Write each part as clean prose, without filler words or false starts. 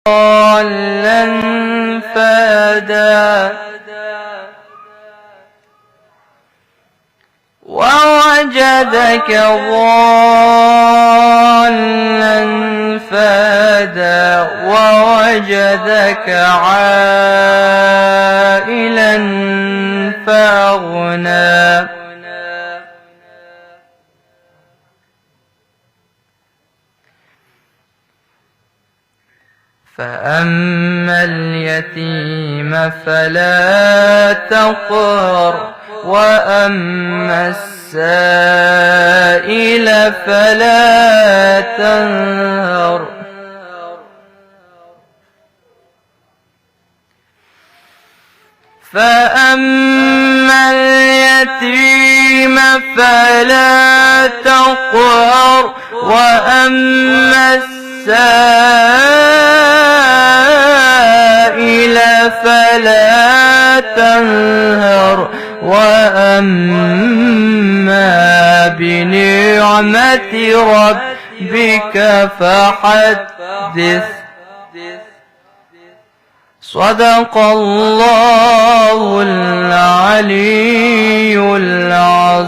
ضالا فهدى ووجدك ضالا فهدى ووجدك عائلا فأغنى فأما اليتيم فلا تقهر وأما السائل فلا تنهر فأما اليتيم فلا تقهر وأما السائل فلا تنهر وأما بنعمة ربك فحدث. صدق الله العلي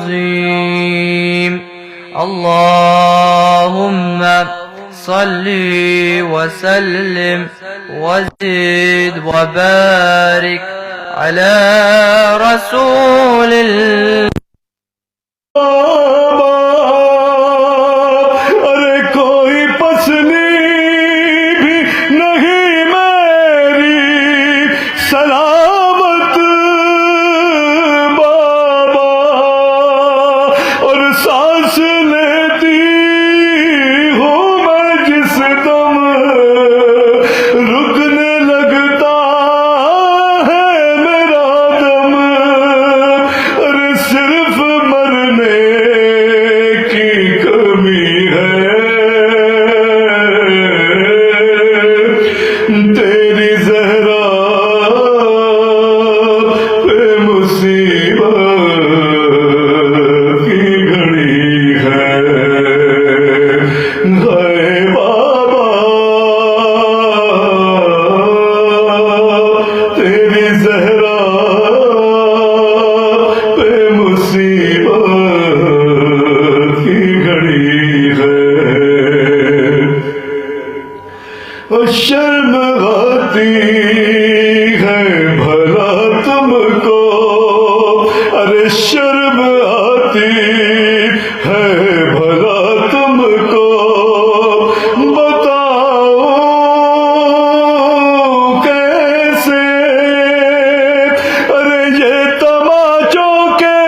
العظيم. اللهم صل وسلم وزد وبارك على رسول الله. ارے کوئی پسلی بھی نہیں میری سلامت بابا، اور سانس لیتی ہوں میں جس دم رکنے لگتا ہے میرا دم، ارے صرف مرنے کی کمی ہے تیری زہرا پہ مصیبت کی گھڑی ہے بابا، تیری زہرا پہ مصیبت کی گھڑی ہے، اور شرم آتی ہے بھلا تم کو، ارے شرم آتی ہے بھلا تم کو، بتاؤ کیسے، ارے یہ تماچوں کے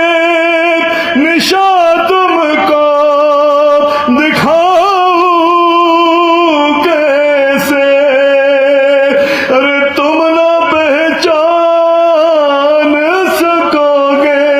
نشان تم کو دکھاؤ کیسے، ارے تم نہ پہچان سکو گے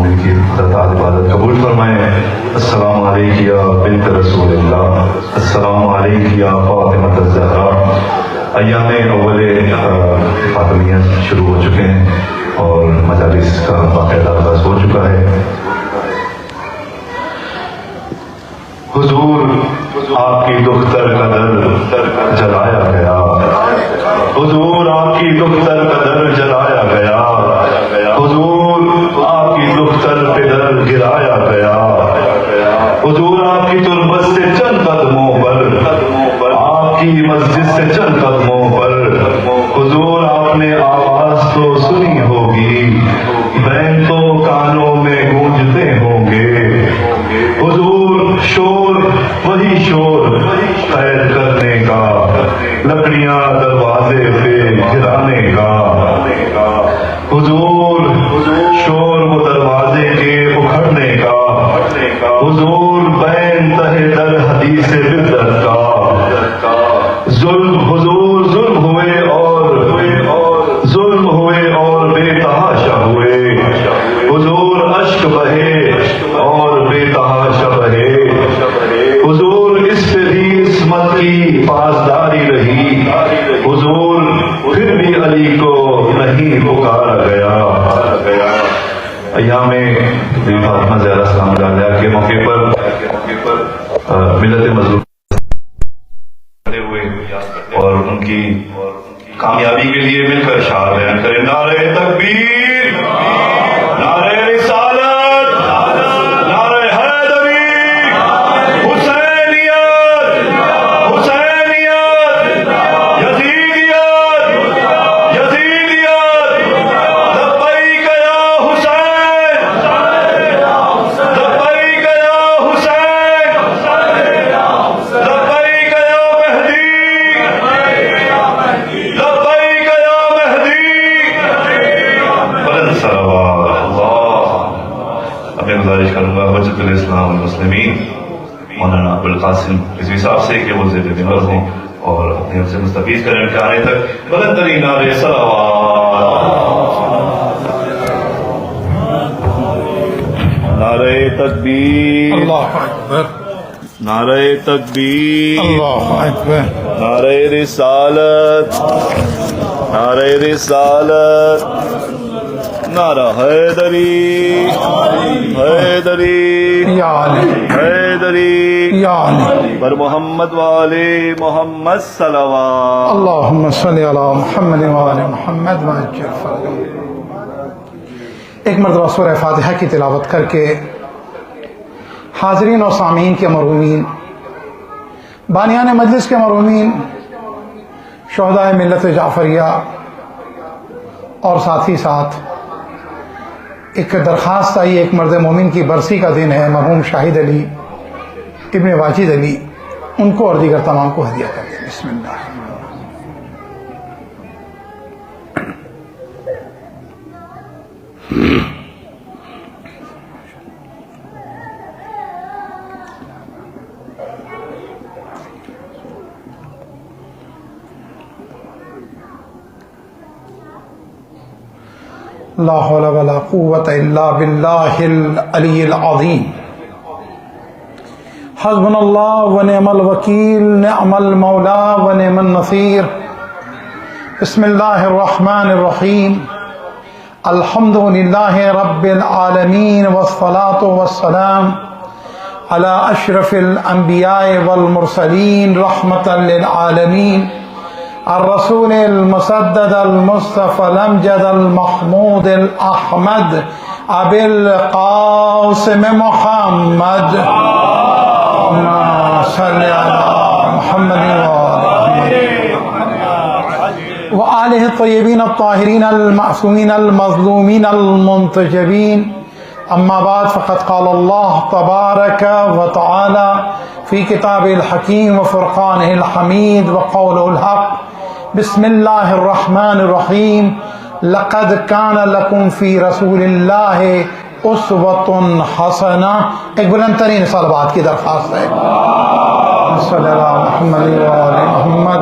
مومن کی اللہ تعالیٰ عبادت قبول فرمائے. السلام علیکم یا بنت رسول اللہ، السلام علیکم یا فاطمۃ الزہرا. ایام اول فاطمیہ شروع ہو چکے ہیں اور مجالس کا باقاعدہ آغاز ہو چکا ہے. حضور آپ کی دختر کا در جلایا گیا، حضور آپ کی دختر کا در جلایا گیا، حضور آپ کی دختر پہ در گرایا گیا، حضور آپ کی تربت سے چند قدموں پر، آپ کی مسجد سے چند قدموں پر، حضور آپ نے آواز تو سنی ہوگی، بین تو کانوں میں گونجتے ہوں گے. حضور شور وہی شور قید کرنے کا، لکڑیاں دروازے پہ گرانے کا. حضور شور وہ دروازے کے اکھڑنے کا، حضور بین تہے در حدیث بدعت کا. ظلم حضور ظلم ہوئے اور بے تحاشا ہوئے، حضور اشک بہے اور بے تحاشا بہے. حضور اس پہ بھی عصمت کی پاسداری رہی، حضور پھر بھی علی کو نہیں پکارا گیا. ایام فاطمہ زہرا سلام اللہ کے موقع پر ملت مظلوم ہوئے اور ان کی کامیابی کے لیے مل کر اشعار بیان کریں. نعرہ تکبیر، نعرہ رسالت، نعرہ حیدری، حسینیت، حسینیت، یزیدیت، یزیدیت. لبیک یا حسین، لبیک یا حسین، لبیک یا مہدی، لبیک یا مہدی. بلند صلوات اللہ. اب میں گزارش کروں گا حجت الاسلام والمسلمین مولانا ابوالقاسم رضوی صاحب سے کہ وہ زیر ممبر ہوں اور اپنے سے مستفیض کریں ان کے آنے تک. بلند ترین نعرے صلوات. نعرہ تکبیر، اللہ اکبر، نعرہ تکبیر، اللہ اکبر. نعرہ رسالت، نعرہ رسالت، نعرہ حیدری، حیدری، یا علی، حیدری. یا علی. پر محمد والے محمد صلوات. اللہم صلی علی محمد وآل محمد وعجل فرجهم. ایک مرتبہ سورہ فاتحہ کی تلاوت کر کے حاضرین و سامعین کے مرحومین، بانیان مجلس کے مرحومین، شہدائے ملت جعفریہ اور ساتھ ہی ساتھ ایک درخواست آئی. ایک مرد مومن کی برسی کا دن ہے، مرحوم شاہد علی ابن واجد علی، ان کو اور دیگر تمام کو ہدیہ کر دیں. بسم اللہ. لا حول ولا قوة الا باللہ العلی العظیم. حسبنا اللہ ونعم الوکیل، نعم المولا ونعم النصیر. بسم اللہ الرحمن الرحیم. الحمد للہ رب العالمین والصلاة والسلام علی اشرف الانبیاء والمرسلین رحمتا للعالمین. الرسول المسدد المصطفى الامجد المحمود الاحمد ابي القاسم محمد. اللهم صل على محمد وآله الطيبين الطاهرين المعصومين المظلومين المنتجبين. اما بعد، فقد قال الله تبارك وتعالى في كتابه الحكيم وفرقانه الحميد وقوله الحق. بسم اللہ الرحمن الرحیم. لقد کان لکم فی رسول اللہ اسوۃ حسنہ. ایک بلند ترین صلوات کی درخواست ہے. صلی اللہ محمد وآل محمد.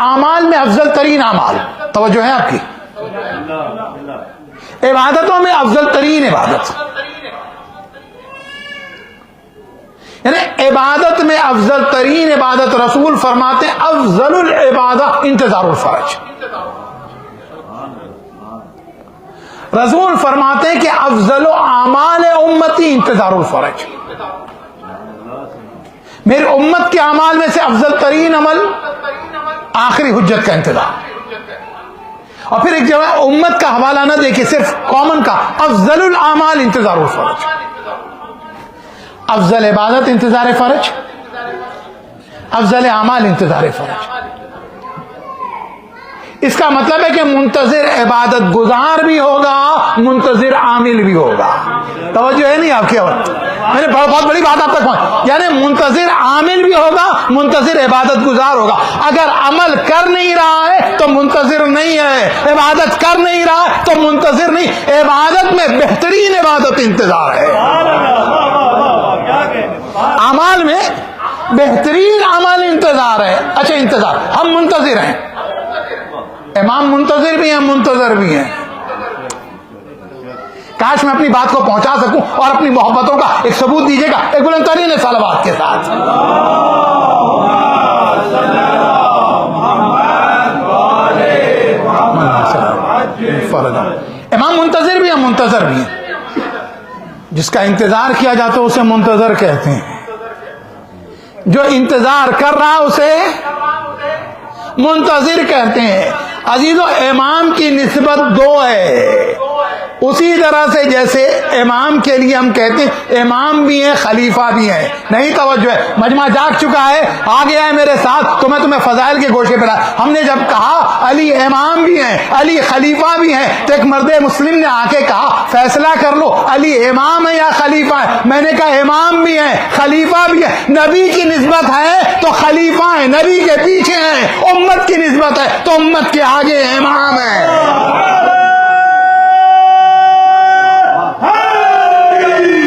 اعمال میں افضل ترین اعمال، توجہ ہے آپ کی، عبادتوں میں افضل ترین عبادت، یعنی عبادت میں افضل ترین عبادت رسول فرماتے ہیں افضل العبادہ انتظار الفرج. رسول فرماتے ہیں کہ افضل اعمال امتی انتظار الفرج. میری امت کے اعمال میں سے افضل ترین عمل آخری حجت کا انتظار. اور پھر ایک جگہ امت کا حوالہ نہ دے کے صرف کامن کا افضل الاعمال انتظار الفرج. افضل عبادت انتظار فرج، افضل اعمال انتظار فرج. اس کا مطلب ہے کہ منتظر عبادت گزار بھی ہوگا، منتظر عامل بھی ہوگا. توجہ ہے نہیں آپ کی؟ اور میں نے بہت بڑی بات آپ تک پہنچ، یعنی منتظر عامل بھی ہوگا، منتظر عبادت گزار ہوگا. اگر عمل کر نہیں رہا ہے تو منتظر نہیں ہے، عبادت کر نہیں رہا ہے تو منتظر نہیں. عبادت میں بہترین عبادت انتظار ہے، اعمال میں بہترین عمل انتظار ہے. اچھا انتظار، ہم منتظر ہیں، امام منتظر بھی ہیں، منتظر بھی ہیں. کاش میں اپنی بات کو پہنچا سکوں اور اپنی محبتوں کا ایک ثبوت دیجیے گا ایک بلند ترین صلوات کے ساتھ. امام منتظر بھی ہیں، منتظر بھی ہیں. جس کا انتظار کیا جاتا ہے اسے منتظر کہتے ہیں، جو انتظار کر رہا اسے منتظر کہتے ہیں. عزیزو امام کی نسبت دو ہے، اسی طرح سے جیسے امام کے لیے ہم کہتے ہیں امام بھی ہیں خلیفہ بھی ہیں. نہیں توجہ ہے، مجمع جاگ چکا ہے، آ گیا ہے میرے ساتھ تو میں تمہیں فضائل کے گوشے پہ لایا. ہم نے جب کہا علی امام بھی ہیں علی خلیفہ بھی ہیں تو ایک مرد مسلم نے آ کے کہا فیصلہ کر لو علی امام ہے یا خلیفہ ہے. میں نے کہا امام بھی ہیں خلیفہ بھی ہیں. نبی کی نسبت ہے تو خلیفہ ہیں، نبی کے پیچھے ہیں. امت کی نسبت ہے تو امت کے آگے امام ہے.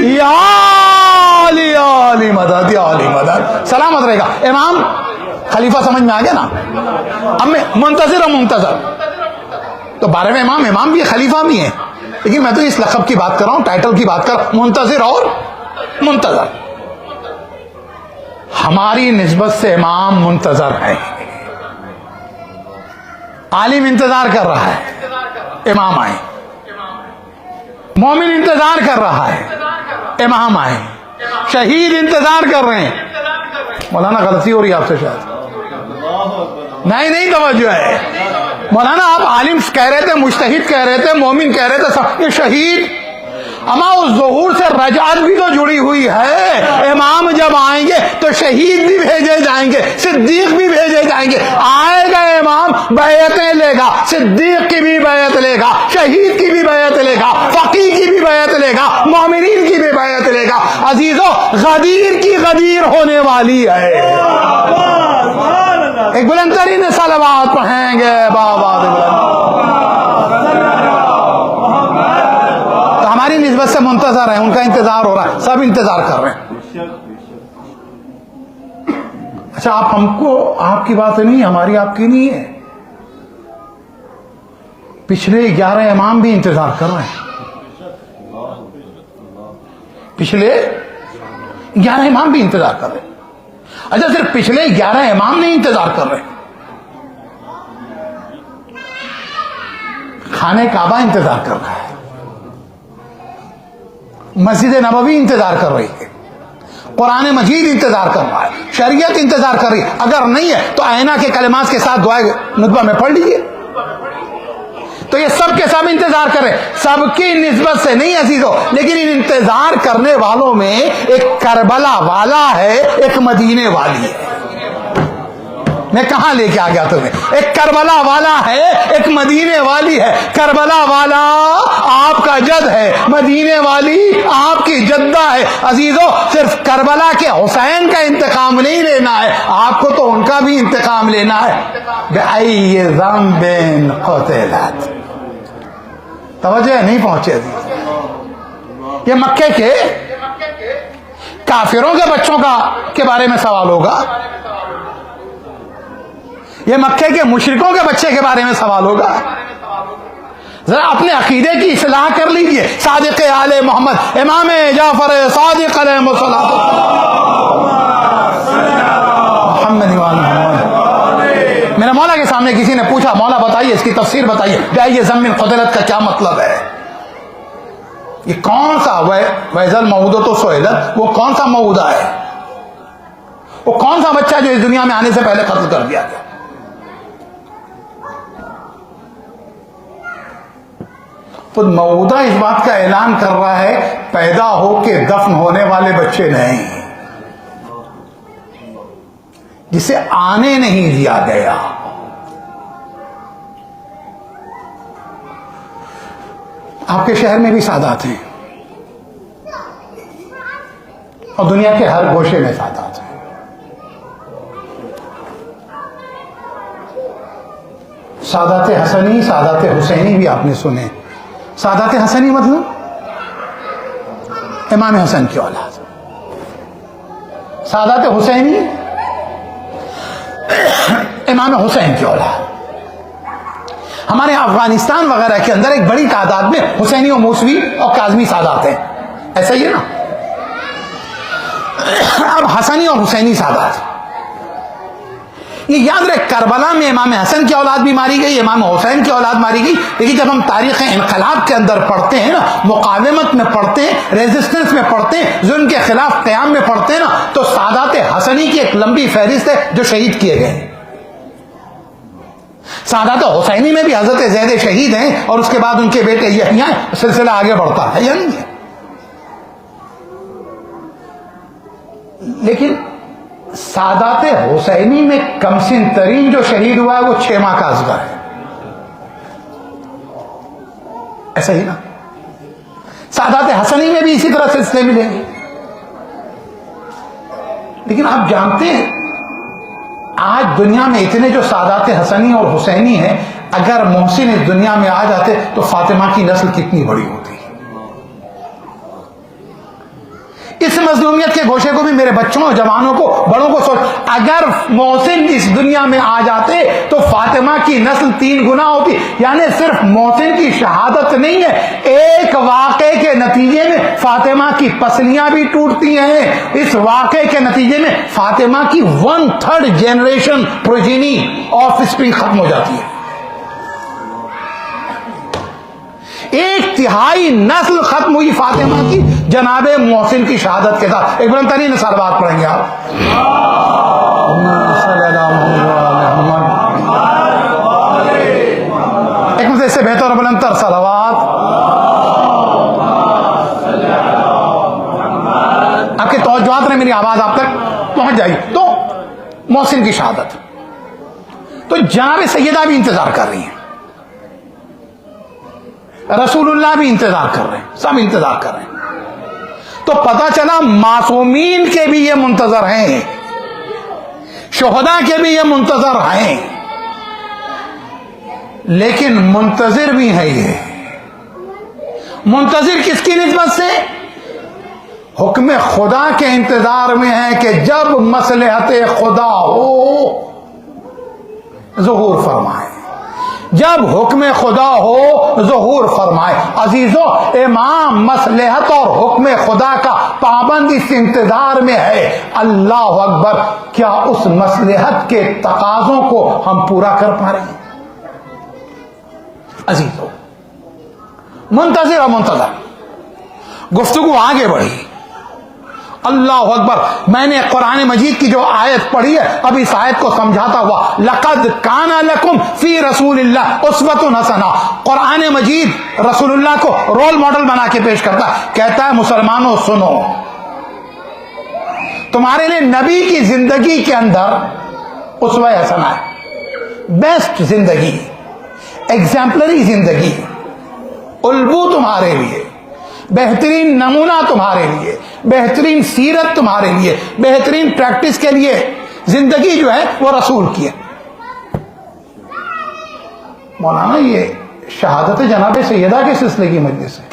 یا علی مدد، یا علی مدد، سلامت رہے گا. امام خلیفہ سمجھ میں آ گیا نا. اب میں منتظر اور منتظر تو 12ویں امام بھی خلیفہ بھی ہیں، لیکن میں تو اس لقب کی بات کر رہا ہوں، ٹائٹل کی بات کر رہا ہوں، منتظر اور منتظر. ہماری نسبت سے امام منتظر ہے، عالم انتظار کر رہا ہے امام آئے، مومن انتظار کر رہا ہے امام آئے، شہید انتظار کر رہے ہیں. مولانا غلطی ہو رہی ہے آپ سے شاید، نہیں توجہ ہے. مولانا آپ عالم کہہ رہے تھے، مجتہد کہہ رہے تھے، مومن کہہ رہے تھے، یہ شہید. اما اس ظہور سے رجعت بھی تو جڑی ہوئی ہے. امام جب آئیں گے تو شہید بھی بھیجے جائیں گے، صدیق بھی بھیجے جائیں گے. آئے گا امام بیعتیں لے گا، صدیق کی بھی بیعت لے گا، شہید کی بھی بیعت لے گا، فقی کی بھی بیعت لے گا، مومنین کی بھی بیعت لے گا. عزیزو غدیر کی غدیر ہونے والی ہے. ایک بلند ترین صلوات پڑھیں گے بابا. ہماری نسبت سے منتظر ہیں، ان کا انتظار ہو رہا ہے، سب انتظار کر رہے ہیں. اچھا آپ ہم کو، آپ کی بات نہیں، ہماری آپ کی نہیں ہے. پچھلے 11 امام بھی انتظار کر رہے ہیں، پچھلے 11 امام بھی انتظار کر رہے ہیں. اچھا صرف پچھلے 11 امام نہیں انتظار کر رہے، خانہ کعبہ انتظار کر رہا ہے، مسجد نبوی انتظار کر رہی ہے، قرآن مجید انتظار کر رہا ہے، شریعت انتظار کر رہی ہے. اگر نہیں ہے تو آئینہ کے کلمات کے ساتھ دعائے ندبہ میں پڑھ لیجیے. تو یہ سب کے سب انتظار کریں، سب کی نسبت سے نہیں عزیزو، لیکن ان انتظار کرنے والوں میں ایک کربلا والا ہے، ایک مدینے والی ہے. میں کہاں لے کے آ گیا تمہیں؟ ایک کربلا والا ہے، ایک مدینے والی ہے. کربلا والا آپ کا جد ہے، مدینے والی آپ کی جدہ ہے. عزیزو صرف کربلا کے حسین کا انتقام نہیں لینا ہے، آپ کو تو ان کا بھی انتقام لینا ہے. بأي ذنب قتلت. توجہ نہیں پہنچے. یہ مکے کے کافروں کے بچوں کے بارے میں سوال ہوگا، یہ مکے کے مشرکوں کے بچے کے بارے میں سوال ہوگا؟ ذرا اپنے عقیدے کی اصلاح کر لیجئے. صادق آل محمد امام جعفر صادق علیہ الصلوۃ محمد محمد. میرے مولا کے سامنے کسی نے پوچھا مولا بتائیے اس کی تفسیر بتائیے. یہ ضمن قدرت کا کیا مطلب ہے؟ یہ کون سا وَإِذَا الْمَوْءُودَةُ سُئِلَتْ وہ کون سا موعودہ ہے؟ وہ کون سا بچہ جو اس دنیا میں آنے سے پہلے قتل کر دیا گیا؟ خود موعودہ اس بات کا اعلان کر رہا ہے پیدا ہو کے دفن ہونے والے بچے نہیں، جسے آنے نہیں دیا گیا. آپ کے شہر میں بھی سادات ہیں اور دنیا کے ہر گوشے میں سادات ہیں. سادات حسنی سادات حسینی بھی آپ نے سنے. سادات حسنی مطلب امام حسن کی اولاد. سادات حسینی امام حسین کی اولاد. ہمارے افغانستان وغیرہ کے اندر ایک بڑی تعداد میں حسینی و موسوی اور کاظمی سادات ہیں، ایسا ہی ہے نا. اب حسنی اور حسینی سادات، یہ یاد رہے کربلا میں امام حسن کی اولاد بھی ماری گئی، امام حسین کی اولاد ماری گئی. لیکن جب ہم تاریخ انقلاب کے اندر پڑھتے ہیں نا، مقاومت میں پڑھتے ہیں، ریزسٹنس میں پڑھتے ہیں، ظلم کے خلاف قیام میں پڑھتے ہیں نا، تو سادات حسنی کی ایک لمبی فہرست ہے جو شہید کیے گئے. سادات حسینی میں بھی حضرت زید شہید ہیں اور اس کے بعد ان کے بیٹے یحییٰ ہیں. سلسلہ آگے بڑھتا ہے یا نہیں ہے؟ لیکن سادات حسینی میں کم سن ترین جو شہید ہوا ہے وہ 6 ماہ کا اصغر ہے. ایسا ہی نا. سادات حسنی میں بھی اسی طرح سلسلے ملیں گے. لیکن آپ جانتے ہیں آج دنیا میں اتنے جو سادات حسنی اور حسینی ہیں، اگر محسن اس دنیا میں آ جاتے تو فاطمہ کی نسل کتنی بڑی ہوتی. اس مظلومیت کے گوشے کو بھی میرے بچوں اور جوانوں کو بڑوں کو سوچ، اگر محسن اس دنیا میں آ جاتے تو فاطمہ کی نسل 3 گنا ہوتی. یعنی صرف محسن کی شہادت نہیں ہے، ایک واقعے کے نتیجے میں فاطمہ کی پسلیاں بھی ٹوٹتی ہیں. اس واقعے کے نتیجے میں فاطمہ کی 1/3 جنریشن پروجینی آف اسپرنگ ختم ہو جاتی ہے. 1/3 نسل ختم ہوئی فاطمہ کی جناب محسن کی شہادت کے ساتھ. ایک بلند ترین صلوات پڑھیں گے آپ. ایک مجھے اس سے بہتر اور بلند تر صلوات. آپ کے توجہات نے میری آواز آپ تک پہنچ جائے. تو محسن کی شہادت، تو جناب سیدہ بھی انتظار کر رہی ہیں، رسول اللہ بھی انتظار کر رہے ہیں، سب انتظار کر رہے ہیں. تو پتہ چلا معصومین کے بھی یہ منتظر ہیں، شہداء کے بھی یہ منتظر ہیں. لیکن منتظر بھی ہے. یہ منتظر کس کی نسبت سے؟ حکم خدا کے انتظار میں ہے کہ جب مصلحت خدا ہو ظہور فرمائے، جب حکم خدا ہو ظہور فرمائے. عزیزوں، امام مصلحت اور حکم خدا کا پابند اس انتظار میں ہے. اللہ اکبر، کیا اس مصلحت کے تقاضوں کو ہم پورا کر پا رہے ہیں؟ عزیزوں، منتظر اور منتظر. گفتگو آگے بڑھی. اللہ اکبر. میں نے قرآن مجید کی جو آیت پڑھی ہے، اب اس آیت کو سمجھاتا ہوا، لقد کان لکم فی رسول اللہ اسوۃ حسنہ. قرآن مجید رسول اللہ کو رول ماڈل بنا کے پیش کرتا ہے. کہتا ہے مسلمانوں سنو، تمہارے لیے نبی کی زندگی کے اندر اسوہ حسنہ ہے، بیسٹ زندگی، ایگزامپلری زندگی، الگو تمہارے لیے، بہترین نمونہ تمہارے لیے، بہترین سیرت تمہارے لیے، بہترین پریکٹس کے لیے زندگی جو ہے وہ رسول کی ہے. مولانا یہ شہادت جناب سیدہ کے سلسلے کی مجلس ہے.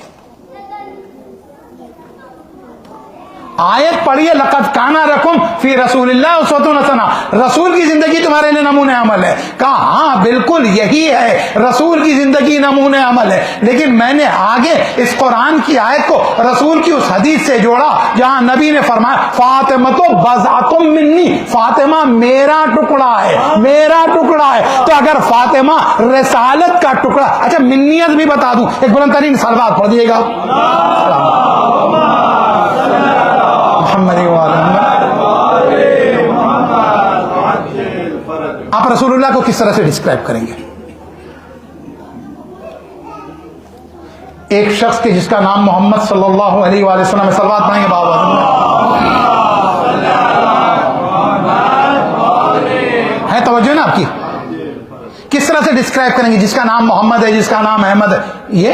آیت پڑھیے لقد کان لکم فی رسول اللہ اسوۃ حسنہ، رسول کی زندگی تمہارے لیے نمونہ عمل ہے. کہا ہاں بالکل یہی ہے، رسول کی زندگی نمونہ عمل ہے، لیکن میں نے آگے اس قرآن کی آیت کو رسول کی اس حدیث سے جوڑا جہاں نبی نے فرمایا فاطمہ تو بضعۃ منی، فاطمہ میرا ٹکڑا ہے، میرا ٹکڑا ہے. تو اگر فاطمہ رسالت کا ٹکڑا، اچھا منیت بھی بتا دوں، ایک بلند ترین صلوات پڑھ دیجیے گا محمد آپ رسول اللہ کو کس طرح سے ڈسکرائب کریں گے؟ ایک شخص کے جس کا نام محمد صلی اللہ علیہ وآلہ وسلم میں صلوات پڑھیں گے بابا ہے توجہ نا آپ کی؟ کس طرح سے ڈسکرائب کریں گے جس کا نام محمد ہے، جس کا نام احمد ہے؟ یہ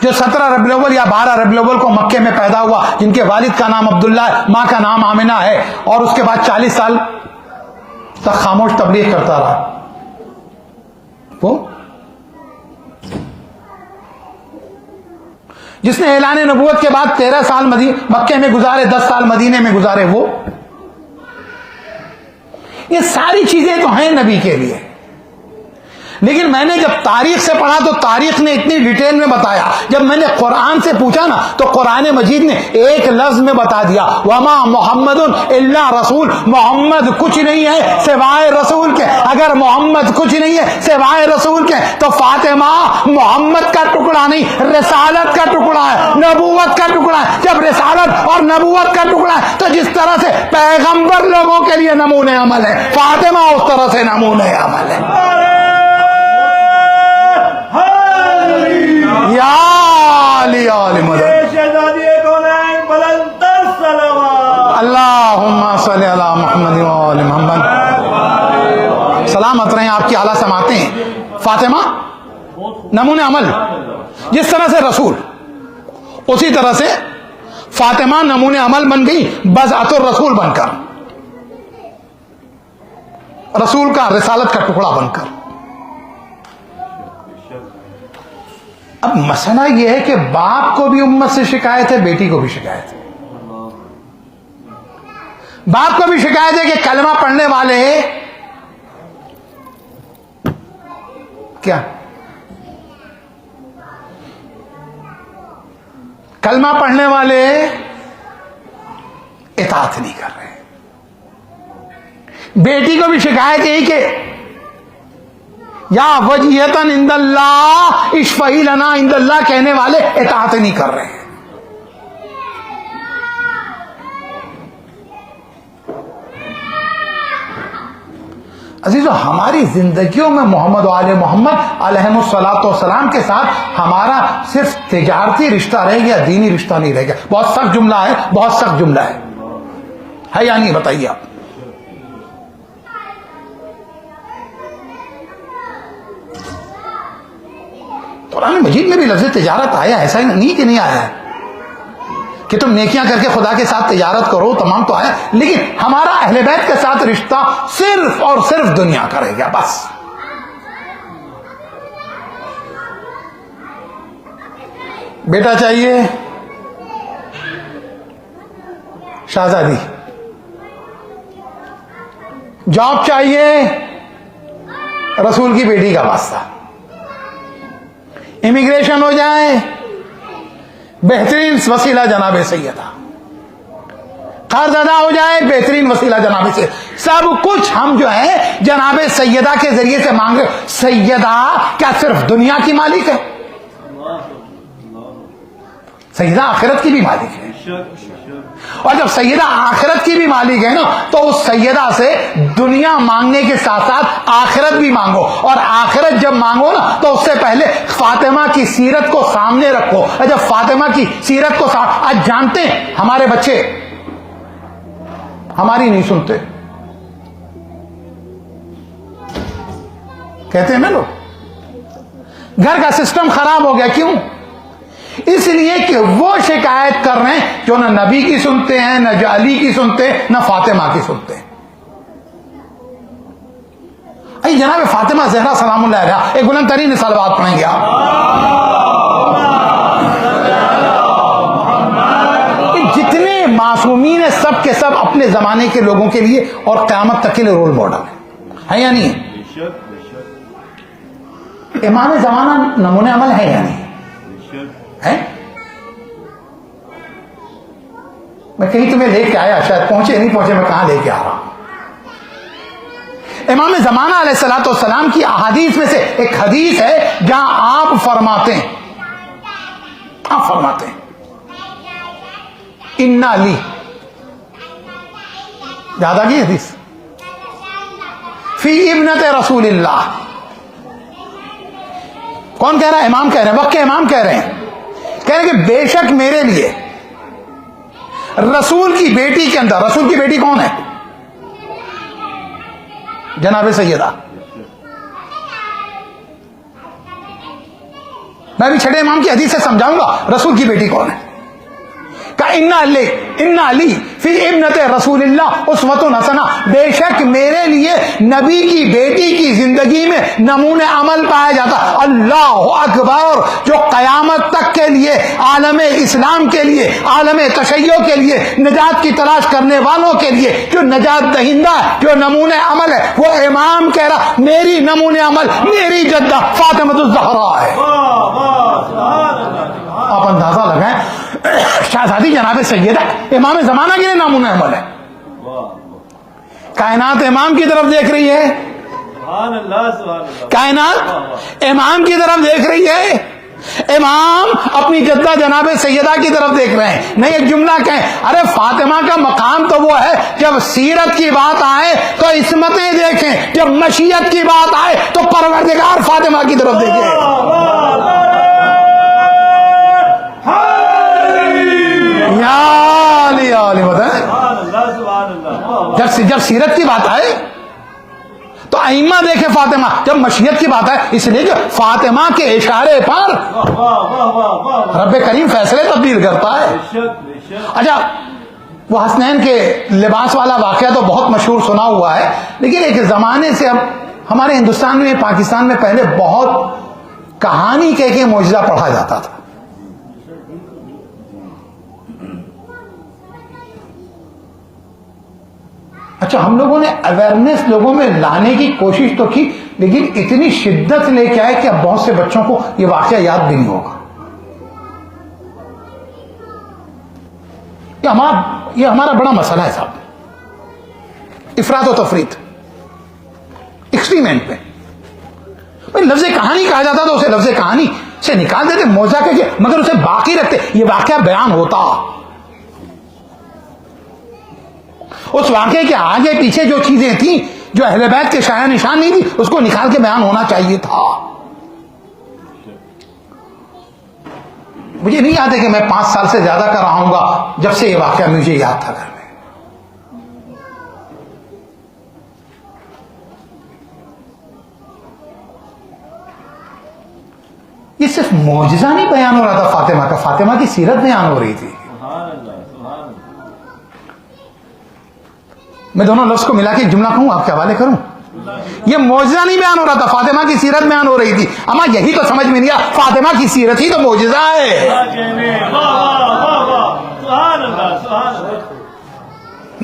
جو 17 ربیع الاول یا 12 ربیع الاول کو مکے میں پیدا ہوا، جن کے والد کا نام عبداللہ ہے، ماں کا نام آمنہ ہے، اور اس کے بعد 40 سال تک خاموش تبلیغ کرتا رہا، وہ جس نے اعلان نبوت کے بعد 13 سال مکے میں گزارے، 10 سال مدینے میں گزارے، وہ یہ ساری چیزیں تو ہیں نبی کے لیے. لیکن میں نے جب تاریخ سے پڑھا تو تاریخ نے اتنی ڈیٹیل میں بتایا. جب میں نے قرآن سے پوچھا نا تو قرآن مجید نے ایک لفظ میں بتا دیا وما محمد الا رسول، محمد کچھ نہیں ہے سوائے رسول کے. اگر محمد کچھ نہیں ہے سوائے رسول کے تو فاطمہ محمد کا ٹکڑا نہیں، رسالت کا ٹکڑا ہے، نبوت کا ٹکڑا ہے. جب رسالت اور نبوت کا ٹکڑا ہے تو جس طرح سے پیغمبر لوگوں کے لیے نمونہ عمل ہے، فاطمہ اس طرح سے نمونہ عمل ہے. یا علی علی مدد اللہم صلی علی محمد وآل محمد. سلامت رہیں آپ کی اعلیٰ سماعتیں ہیں. فاطمہ نمونہ عمل، جس طرح سے رسول، اسی طرح سے فاطمہ نمونہ عمل بن گئی، بضعۃ الرسول بن کر، رسول کا رسالت کا ٹکڑا بن کر. اب مسئلہ یہ ہے کہ باپ کو بھی امت سے شکایت ہے، بیٹی کو بھی شکایت ہے. باپ کو بھی شکایت ہے کہ کلمہ پڑھنے والے کیا کلمہ پڑھنے والے اطاعت نہیں کر رہے. بیٹی کو بھی شکایت یہی کہ یا وجیہتن عند اللہ اشفعی لنا عند اللہ کہنے والے اطاعت نہیں کر رہے ہیں. عزیزو، ہماری زندگیوں میں محمد و آل محمد علیہم الصلاۃ والسلام کے ساتھ ہمارا صرف تجارتی رشتہ رہ گیا، دینی رشتہ نہیں رہ گیا. بہت سخت جملہ ہے، بہت سخت جملہ ہے یا نہیں؟ بتائیے آپ. قرآن مجید میں بھی لفظ تجارت آیا، ایسا نہیں کہ نہیں آیا ہے کہ تم نیکیاں کر کے خدا کے ساتھ تجارت کرو، تمام تو آیا. لیکن ہمارا اہل بیت کے ساتھ رشتہ صرف اور صرف دنیا کا رہ گیا بس. بیٹا چاہیے، شہزادی، جاب چاہیے، رسول کی بیٹی کا واسطہ، امیگریشن ہو جائے، بہترین وسیلہ جناب سیدہ، قرض ادا ہو جائے، بہترین وسیلہ جناب سیدہ. سب کچھ ہم جو ہے جناب سیدہ کے ذریعے سے مانگ رہے. سیدہ کیا صرف دنیا کی مالک ہے؟ سیدہ آخرت کی بھی مالک ہے. اور جب سیدہ آخرت کی بھی مالک ہے نا تو اس سیدہ سے دنیا مانگنے کے ساتھ ساتھ آخرت بھی مانگو. اور آخرت جب مانگو نا تو اس سے پہلے فاطمہ کی سیرت کو سامنے رکھو. جب فاطمہ کی سیرت کو آج جانتے ہیں ہمارے بچے ہماری نہیں سنتے، کہتے ہیں نا لوگ گھر کا سسٹم خراب ہو گیا. کیوں؟ اس لیے کہ وہ شکایت کر رہے ہیں جو نہ نبی کی سنتے ہیں، نہ علی کی سنتے ہیں، نہ فاطمہ کی سنتے ہیں. جناب فاطمہ زہرا سلام اللہ علیہا ایک بلند ترین صلوات پڑھیں گے آپ. سب اپنے زمانے کے لوگوں کے لیے اور قیامت تک کے لیے رول ماڈل ہے یا نہیں ہے؟ امام زمانہ نمونہ عمل ہے یا نہیں ہے؟ میں کہیں تمہیں لے کے آیا، شاید پہنچے نہیں پہنچے، میں کہاں لے کے آ رہا ہوں؟ امام زمانہ علیہ الصلوۃ والسلام کی احادیث میں سے ایک حدیث ہے جہاں آپ فرماتے ہیں ان علی، یاد آ گئی حدیث؟ فی ابنت رسول اللہ. کون کہہ رہا ہے؟ امام کہہ رہے ہیں، وقت کے امام کہہ رہے ہیں کہ بے شک میرے لیے رسول کی بیٹی کے اندر، رسول کی بیٹی کون ہے؟ جناب سیدہ. میں بھی چھٹے امام کی حدیث سے سمجھاؤں گا رسول کی بیٹی کون ہے. کہ ان علی فی ابنت رسول اللہ اسوۃ حسنہ، بے شک میرے لیے نبی کی بیٹی کی زندگی میں نمونہ عمل پایا جاتا. اللہ اکبر. جو قیامت تک کے لیے، عالم اسلام کے لیے، عالم تشیع کے لیے، نجات کی تلاش کرنے والوں کے لیے جو نجات دہندہ ہے، جو نمونہ عمل ہے، وہ امام کہہ رہا میری نمونہ عمل میری جدہ فاطمہ الزہرا ہے. آپ اندازہ لگائیں شہزادی جناب سیدہ امام زمانہ کے لیے نمونہ عمل ہے. کائنات امام کی طرف دیکھ رہی ہے، کائنات امام کی طرف دیکھ رہی ہے. امام اپنی جدہ جناب سیدہ کی طرف دیکھ رہے ہیں. نہیں ایک جملہ کہیں، ارے فاطمہ کا مقام تو وہ ہے جب سیرت کی بات آئے تو عصمتیں دیکھیں، جب مشیت کی بات آئے تو پروردگار فاطمہ کی طرف دیکھیں. جب سیرت کی بات آئے تو ائمہ دیکھے فاطمہ، جب مشیت کی بات آئے اس لیے کہ فاطمہ کے اشارے پر رب کریم فیصلے تبدیل کرتا ہے. اچھا وہ حسنین کے لباس والا واقعہ تو بہت مشہور سنا ہوا ہے، لیکن ایک زمانے سے اب ہمارے ہندوستان میں، پاکستان میں پہلے بہت کہانی کہہ کے معجزہ پڑھا جاتا تھا. اچھا ہم لوگوں نے اویئرنیس لوگوں میں لانے کی کوشش تو کی، لیکن اتنی شدت لے کے آئے کہ اب بہت سے بچوں کو یہ واقعہ یاد بھی نہیں ہوگا. یہ ہمارا بڑا مسئلہ ہے صاحب، افراط و تفریط ایکسٹریم اینڈ پہ. لفظ کہانی کہا جاتا تو اسے لفظ کہانی سے نکال دیتے، موضوع کے مگر اسے باقی رکھتے، یہ واقعہ بیان ہوتا. اس واقعے کے آگے پیچھے جو چیزیں تھیں جو اہل بیت کے شایع نشان نہیں تھی اس کو نکال کے بیان ہونا چاہیے تھا. مجھے نہیں یاد ہے کہ میں 5 سال سے زیادہ کا رہا ہوں گا جب سے یہ واقعہ مجھے یاد تھا گھر میں. یہ صرف معجزہ نہیں بیان ہو رہا تھا فاطمہ کا، فاطمہ کی سیرت بیان ہو رہی تھی. میں دونوں لفظ کو ملا کے ایک جملہ کہوں، آپ کے حوالے کروں. یہ معجزہ نہیں بیان ہو رہا تھا، فاطمہ کی سیرت بیان ہو رہی تھی. اما یہی تو سمجھ میں نہیں آیا، فاطمہ کی سیرت ہی تو معجزہ ہے.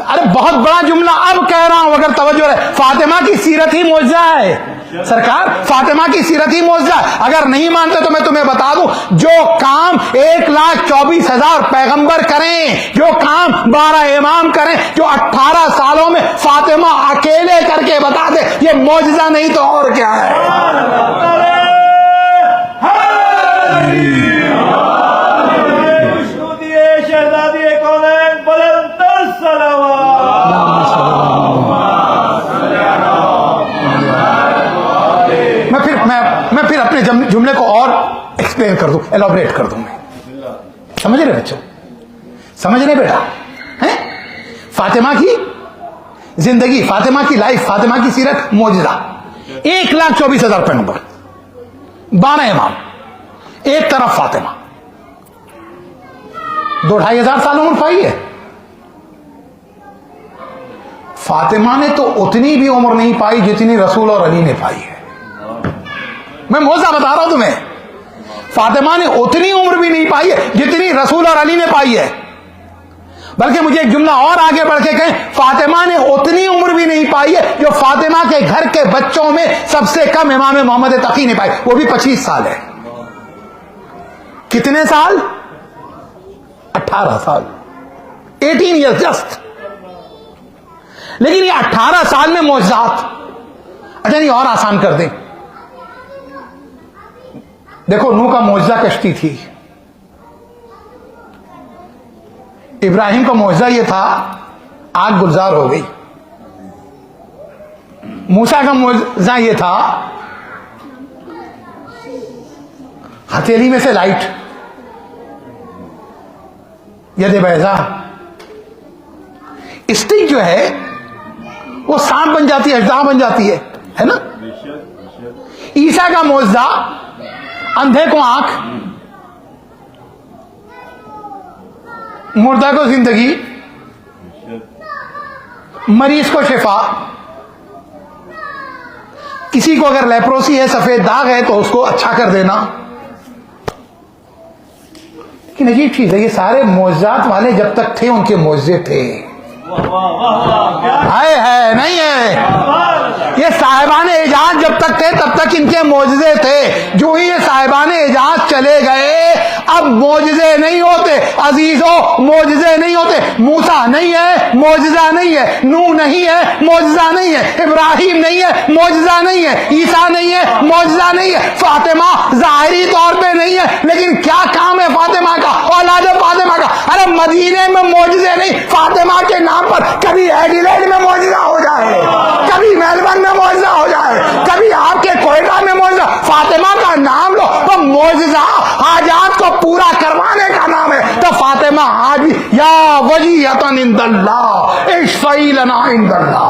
ارے بہت بڑا جملہ اب کہہ رہا ہوں، اگر توجہ ہے، فاطمہ کی سیرت ہی معجزہ ہے. سرکار فاطمہ کی سیرت ہی معجزہ ہے. اگر نہیں مانتے تو میں تمہیں بتا دوں، جو کام 1,24,000 پیغمبر کریں، جو کام 12 امام کریں، جو 18 سالوں میں فاطمہ اکیلے کر کے بتا دے، یہ معجزہ نہیں تو اور کیا ہے. میں پھر اپنے جملے کو اور ایکسپلین کر دوں، ایلابریٹ کر دوں. میں سمجھ رہے بچوں، سمجھ رہے بیٹا؟ فاطمہ کی زندگی، فاطمہ کی لائف، فاطمہ کی سیرت معجزہ. 1,24,000 پیغمبر، 12 امام، ایک طرف فاطمہ. 2,500 سال عمر پائی ہے. فاطمہ نے تو اتنی بھی عمر نہیں پائی جتنی رسول اور علی نے پائی ہے. میں موضوع بتا رہا ہوں تمہیں، فاطمہ نے اتنی عمر بھی نہیں پائی ہے جتنی رسول اور علی نے پائی ہے. بلکہ مجھے ایک جملہ اور آگے بڑھ کے کہیں، فاطمہ نے اتنی عمر بھی نہیں پائی ہے جو فاطمہ کے گھر کے بچوں میں سب سے کم امام محمد تقی نے پائی، وہ بھی 25 سال ہے۔ کتنے سال؟ 18 سال، 18 ایئر جسٹ۔ لیکن یہ 18 سال میں معجزات۔ اچھا نہیں، اور آسان کر دیں، دیکھو نوح کا معجزہ کشتی تھی، ابراہیم کا معجزہ یہ تھا آگ گلزار ہو گئی، موسیٰ کا معجزہ یہ تھا ہتھیلی میں سے لائٹ، ید بیضا۔ اسٹک جو ہے وہ سانپ بن جاتی ہے، اژدہا بن جاتی ہے نا۔ عیسیٰ کا معجزہ اندھے کو آنکھ، مردہ کو زندگی، مریض کو شفا، کسی کو اگر لیپروسی ہے، سفید داغ ہے تو اس کو اچھا کر دینا۔ لیکن عجیب چیز ہے، یہ سارے معجزات والے جب تک تھے ان کے معجزے تھے، ہے نہیں ہے؟ یہ صاحبان اعجاز جب تک تھے تب تک ان کے معجزے تھے، جو ہی یہ صاحبان اعجاز چلے گئے اب معجزے نہیں ہوتے عزیزوں، معجزے نہیں ہوتے۔ موسیٰ نہیں ہے، معجزہ نہیں ہے، نوح نہیں ہے، معجزہ نہیں ہے، ابراہیم نہیں ہے، معجزہ نہیں ہے، عیسیٰ نہیں ہے، معجزہ نہیں ہے، فاطمہ ظاہری طور پہ نہیں ہے، لیکن کیا کام ہے فاطمہ کا، اولاد فاطمہ کا؟ ارے مدینے میں معجزے نہیں، فاطمہ کے نام پر کبھی ایڈیلیڈ میں معجزہ ہو جائے، کبھی میلبرن میں معجزہ ہو جائے، کبھی آپ کے کوئٹہ میں معجزہ، فاطمہ کا نام لو تو معجزہ حاجات کو پورا کروانے کا نام ہے۔ تو فاطمہ آج بھی یا وجیہۃ عند اللہ اشفعی لنا عند اللہ۔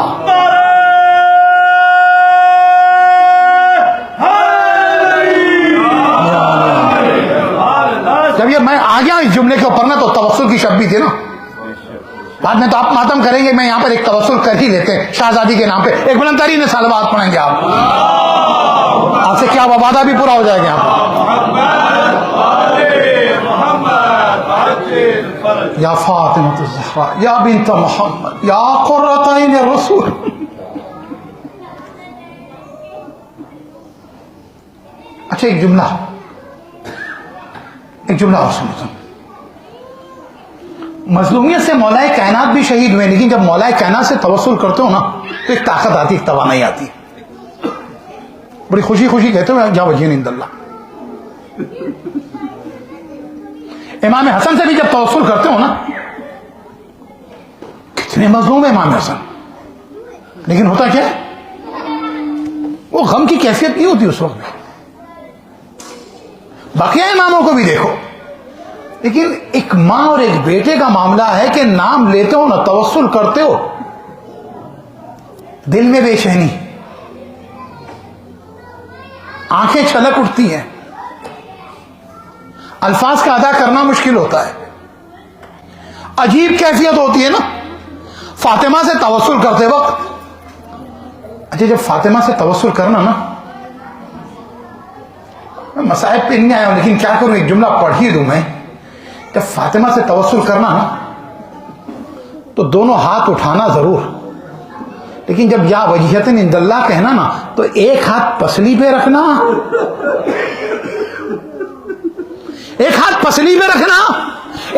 جب یہ میں آ گیا اس جملے کے اوپر نا تو توسل کی شب بھی تھی نا، بعد میں تو آپ ماتم کریں گے، میں یہاں پر ایک توسل کر ہی لیتے ہیں شہزادی کے نام پہ، ایک بلند ترین صلوات پڑھیں گے آپ سے کیا وعدہ بھی پورا ہو جائے گا آپ۔ یا فاطمہ الزہرا یا بنت محمد یا قرۃ عین الرسول۔ اچھا ایک جملہ اور سنو، مظلومیت سے مولا کائنات بھی شہید ہوئے، لیکن جب مولا کائنات سے توسل کرتے ہو نا تو ایک طاقت آتی، ایک توانائی آتی، بڑی خوشی خوشی کہتے ہو یا وجیہۃ عند اللہ۔ امام حسن سے بھی جب توسل کرتے ہو نا، کتنے مظلوم ہے امام حسن، لیکن ہوتا کیا ہے، وہ غم کی کیفیت نہیں ہوتی اس وقت میں۔ باقی اماموں کو بھی دیکھو، لیکن ایک ماں اور ایک بیٹے کا معاملہ ہے کہ نام لیتے ہو نا، توسل کرتے ہو، دل میں بے چینی، آنکھیں چھلک اٹھتی ہیں، الفاظ کا ادا کرنا مشکل ہوتا ہے، عجیب کیفیت ہوتی ہے نا فاطمہ سے توسل کرتے وقت۔ اچھا جب فاطمہ سے توسل کرنا نا، میں مصائب پہ نہیں آیا ہوں لیکن کیا کروں، ایک جملہ پڑھ ہی دوں میں۔ جب فاطمہ سے توسل کرنا نا تو دونوں ہاتھ اٹھانا ضرور، لیکن جب یا وجیہۃ عند اللہ کہنا نا تو ایک ہاتھ پسلی پہ رکھنا، ایک ہاتھ پسلی پہ رکھنا،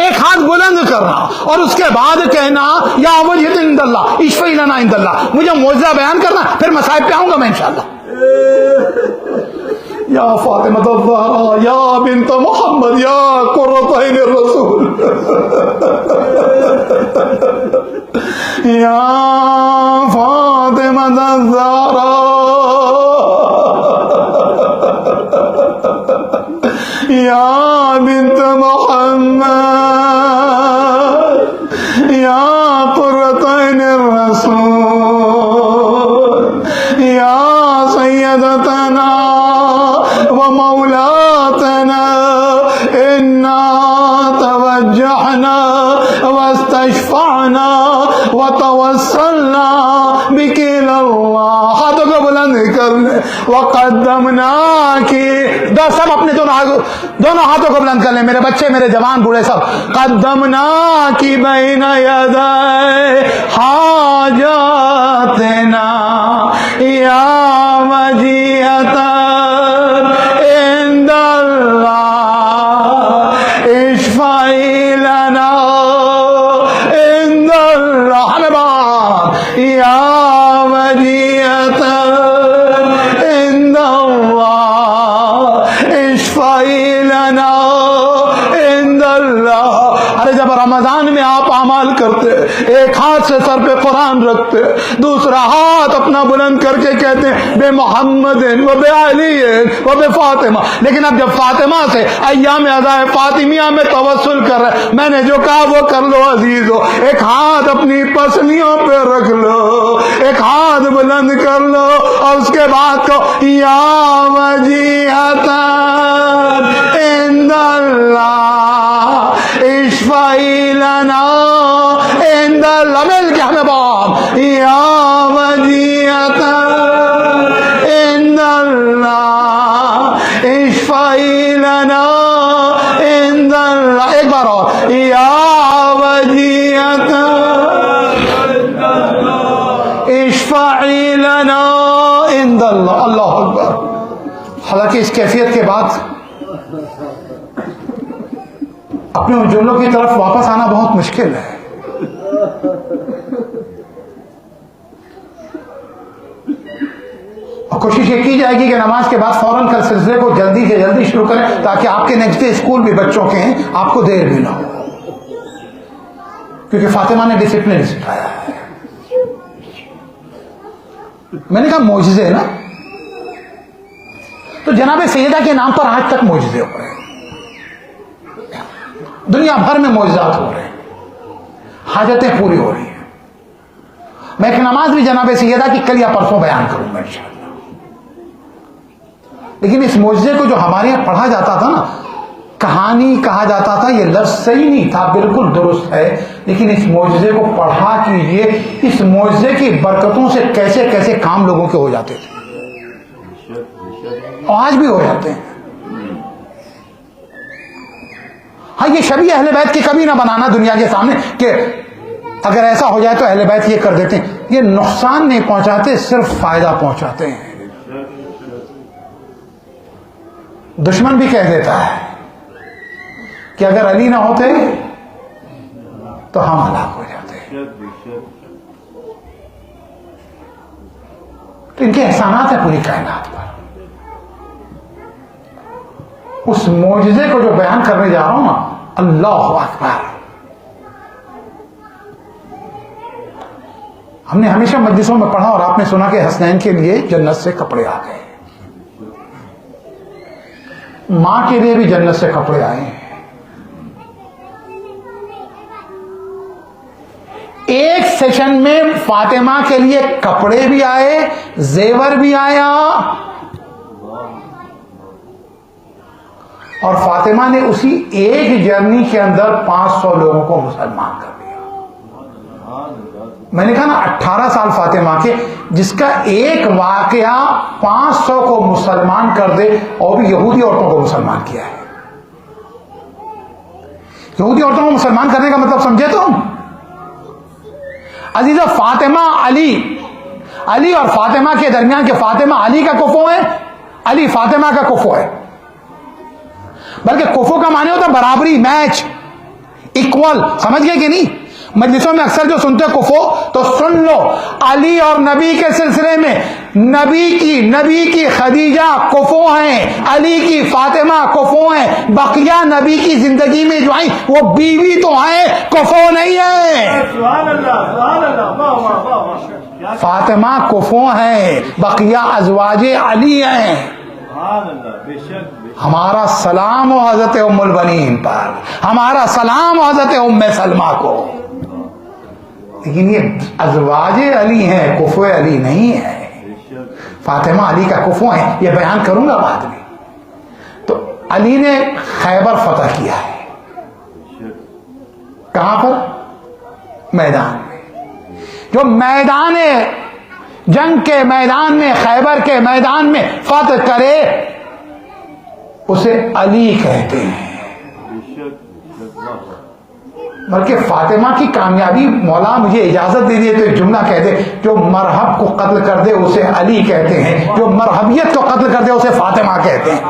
ایک ہاتھ بلند کرنا، اور اس کے بعد کہنا یا وجیہۃ عند اللہ اشفعی لنا عند اللہ۔ مجھے معجزہ بیان کرنا، پھر مصائب پہ آؤں گا میں انشاءاللہ۔ یا فاطمہ الزہرا یا بنت محمد یا قرۃ عین الرسول یا فاطمہ الزہرا یا بنت محمد یا قرۃ عین الرسول یا سیدتنا ومولاتنا انا توجہنا واستشفعنا وتوسلنا بک الی اللہ۔ ہاتھوں کو بلند بلند کر لیں. وقدمنا کی سب اپنے دونوں ہاتھوں کو بلند کر لیں. میرے بچے، میرے جوان، بوڑھے سب. قدمنا کی بین یدائے حاجاتنا یا وجیہتا عند اللہ اشفعی لنا عند اللہ. ہمیں بات یا وجیہتا عند اللہ اشفعی لنا عند اللہ. ارے جب رمضان میں آپ اعمال کرتے، ایک ہاتھ سے سر پہ قرآن رکھتے، دوسرا ہاتھ اپنا بلند کر کے کہتے ہیں بے محمد و بے علی و بے فاطمہ. لیکن اب جب فاطمہ سے ایام ازائے فاطمیہ میں توسل کر رہے، میں نے جو کہا وہ کر لو عزیزو. ایک ہاتھ اپنی پسلیوں پہ رکھ لو، ایک ہاتھ بلند کر لو، اور اس کے بعد کو یا وجیہتا عند اللہ اشفعی لنا عند اللہ. مل کے ہمیں باب یا وجیہتا عند اللہ اشفعی لنا عند اللہ. ایک بار اور یا وجیہتا اشفعی لنا عند اللہ. اللہ اکبر. حالانکہ اس کیفیت کے بعد اپنے اجولوں کی طرف واپس آنا بہت مشکل ہے. اور کوشش یہ کی جائے گی کہ نماز کے بعد فوراً کل سلسلے کو جلدی سے جلدی شروع کریں تاکہ آپ کے نیکسٹ ڈے اسکول بھی بچوں کے ہیں، آپ کو دیر بھی نہ ہو، کیونکہ فاطمہ نے ڈسپلن سکھایا ہے. میں نے کہا معجزے نا، تو جناب سیدہ کے نام پر آج تک معجزے ہو رہے ہیں، دنیا بھر میں معجزات ہو رہے ہیں، حاجتیں پوری ہو رہی ہیں. میں ایک نماز بھی جناب سیدہ کی کل یا پرسوں بیان کروں گا انشاءاللہ. لیکن اس معجزے کو جو ہمارے یہاں پڑھا جاتا تھا نا، کہانی کہا جاتا تھا، یہ لفظ صحیح نہیں تھا، بالکل درست ہے، لیکن اس معجزے کو پڑھا کیجئے. اس معجزے کی برکتوں سے کیسے کیسے کام لوگوں کے ہو جاتے تھے، اور آج بھی ہو جاتے ہیں. ہاں، یہ شبیہ اہل بیت کی کبھی نہ بنانا دنیا کے سامنے کہ اگر ایسا ہو جائے تو اہل بیت یہ کر دیتے ہیں. یہ نقصان نہیں پہنچاتے، صرف فائدہ پہنچاتے ہیں. دشمن بھی کہہ دیتا ہے کہ اگر علی نہ ہوتے تو ہم ہلاک ہو جاتے. تو ان کے احسانات ہیں پوری کائنات پر. اس معجزے کو جو بیان کرنے جا رہا ہوں نا، اللہ اکبر. ہم نے ہمیشہ مجلسوں میں پڑھا اور آپ نے سنا کہ حسنین کے لیے جنت سے کپڑے آ گئے، ماں کے لیے بھی جنت سے کپڑے آئے ہیں. ایک سیشن میں فاطمہ کے لیے کپڑے بھی آئے، زیور بھی آیا، اور فاطمہ نے اسی ایک جرنی کے اندر 500 لوگوں کو مسلمان کر دیا. میں نے کہا نا 18 سال فاطمہ کے، جس کا ایک واقعہ 500 کو مسلمان کر دے، اور بھی یہودی عورتوں کو مسلمان کیا ہے. یہودی عورتوں کو مسلمان کرنے کا مطلب سمجھے تم عزیزہ؟ فاطمہ علی اور فاطمہ کے درمیان، کہ فاطمہ علی کا کفو ہے، علی فاطمہ کا کفو ہے. بلکہ کفو کا معنی ہوتا برابری، میچ، ایکول. سمجھ گئے کہ نہیں؟ مجلسوں میں اکثر جو سنتے کفو، تو سن لو، علی اور نبی کے سلسلے میں نبی کی خدیجہ کفو ہیں، علی کی فاطمہ کفو ہیں، بقیہ نبی کی زندگی میں جو آئیں وہ بیوی تو ہیں، کفو نہیں ہے. فاطمہ کفو ہیں، بقیہ ازواج علی ہیں. ہمارا سلام و حضرت ام البنین پر، ہمارا سلام و حضرت ام سلمہ کو. لیکن یہ ازواج علی ہیں، کفو علی نہیں ہے. فاطمہ علی کا کفو ہیں، یہ بیان کروں گا بعد میں. تو علی نے خیبر فتح کیا ہے. کہاں پر؟ میدان میں. جو میدان جنگ کے میدان میں، خیبر کے میدان میں فتح کرے، اسے علی کہتے ہیں۔ بلکہ فاطمہ کی کامیابی، مولا مجھے اجازت دے دیے تو ایک جملہ کہہ دے، جو مرحب کو قتل کر دے اسے علی کہتے ہیں، جو مرحبیت کو قتل کر دے اسے فاطمہ کہتے ہیں۔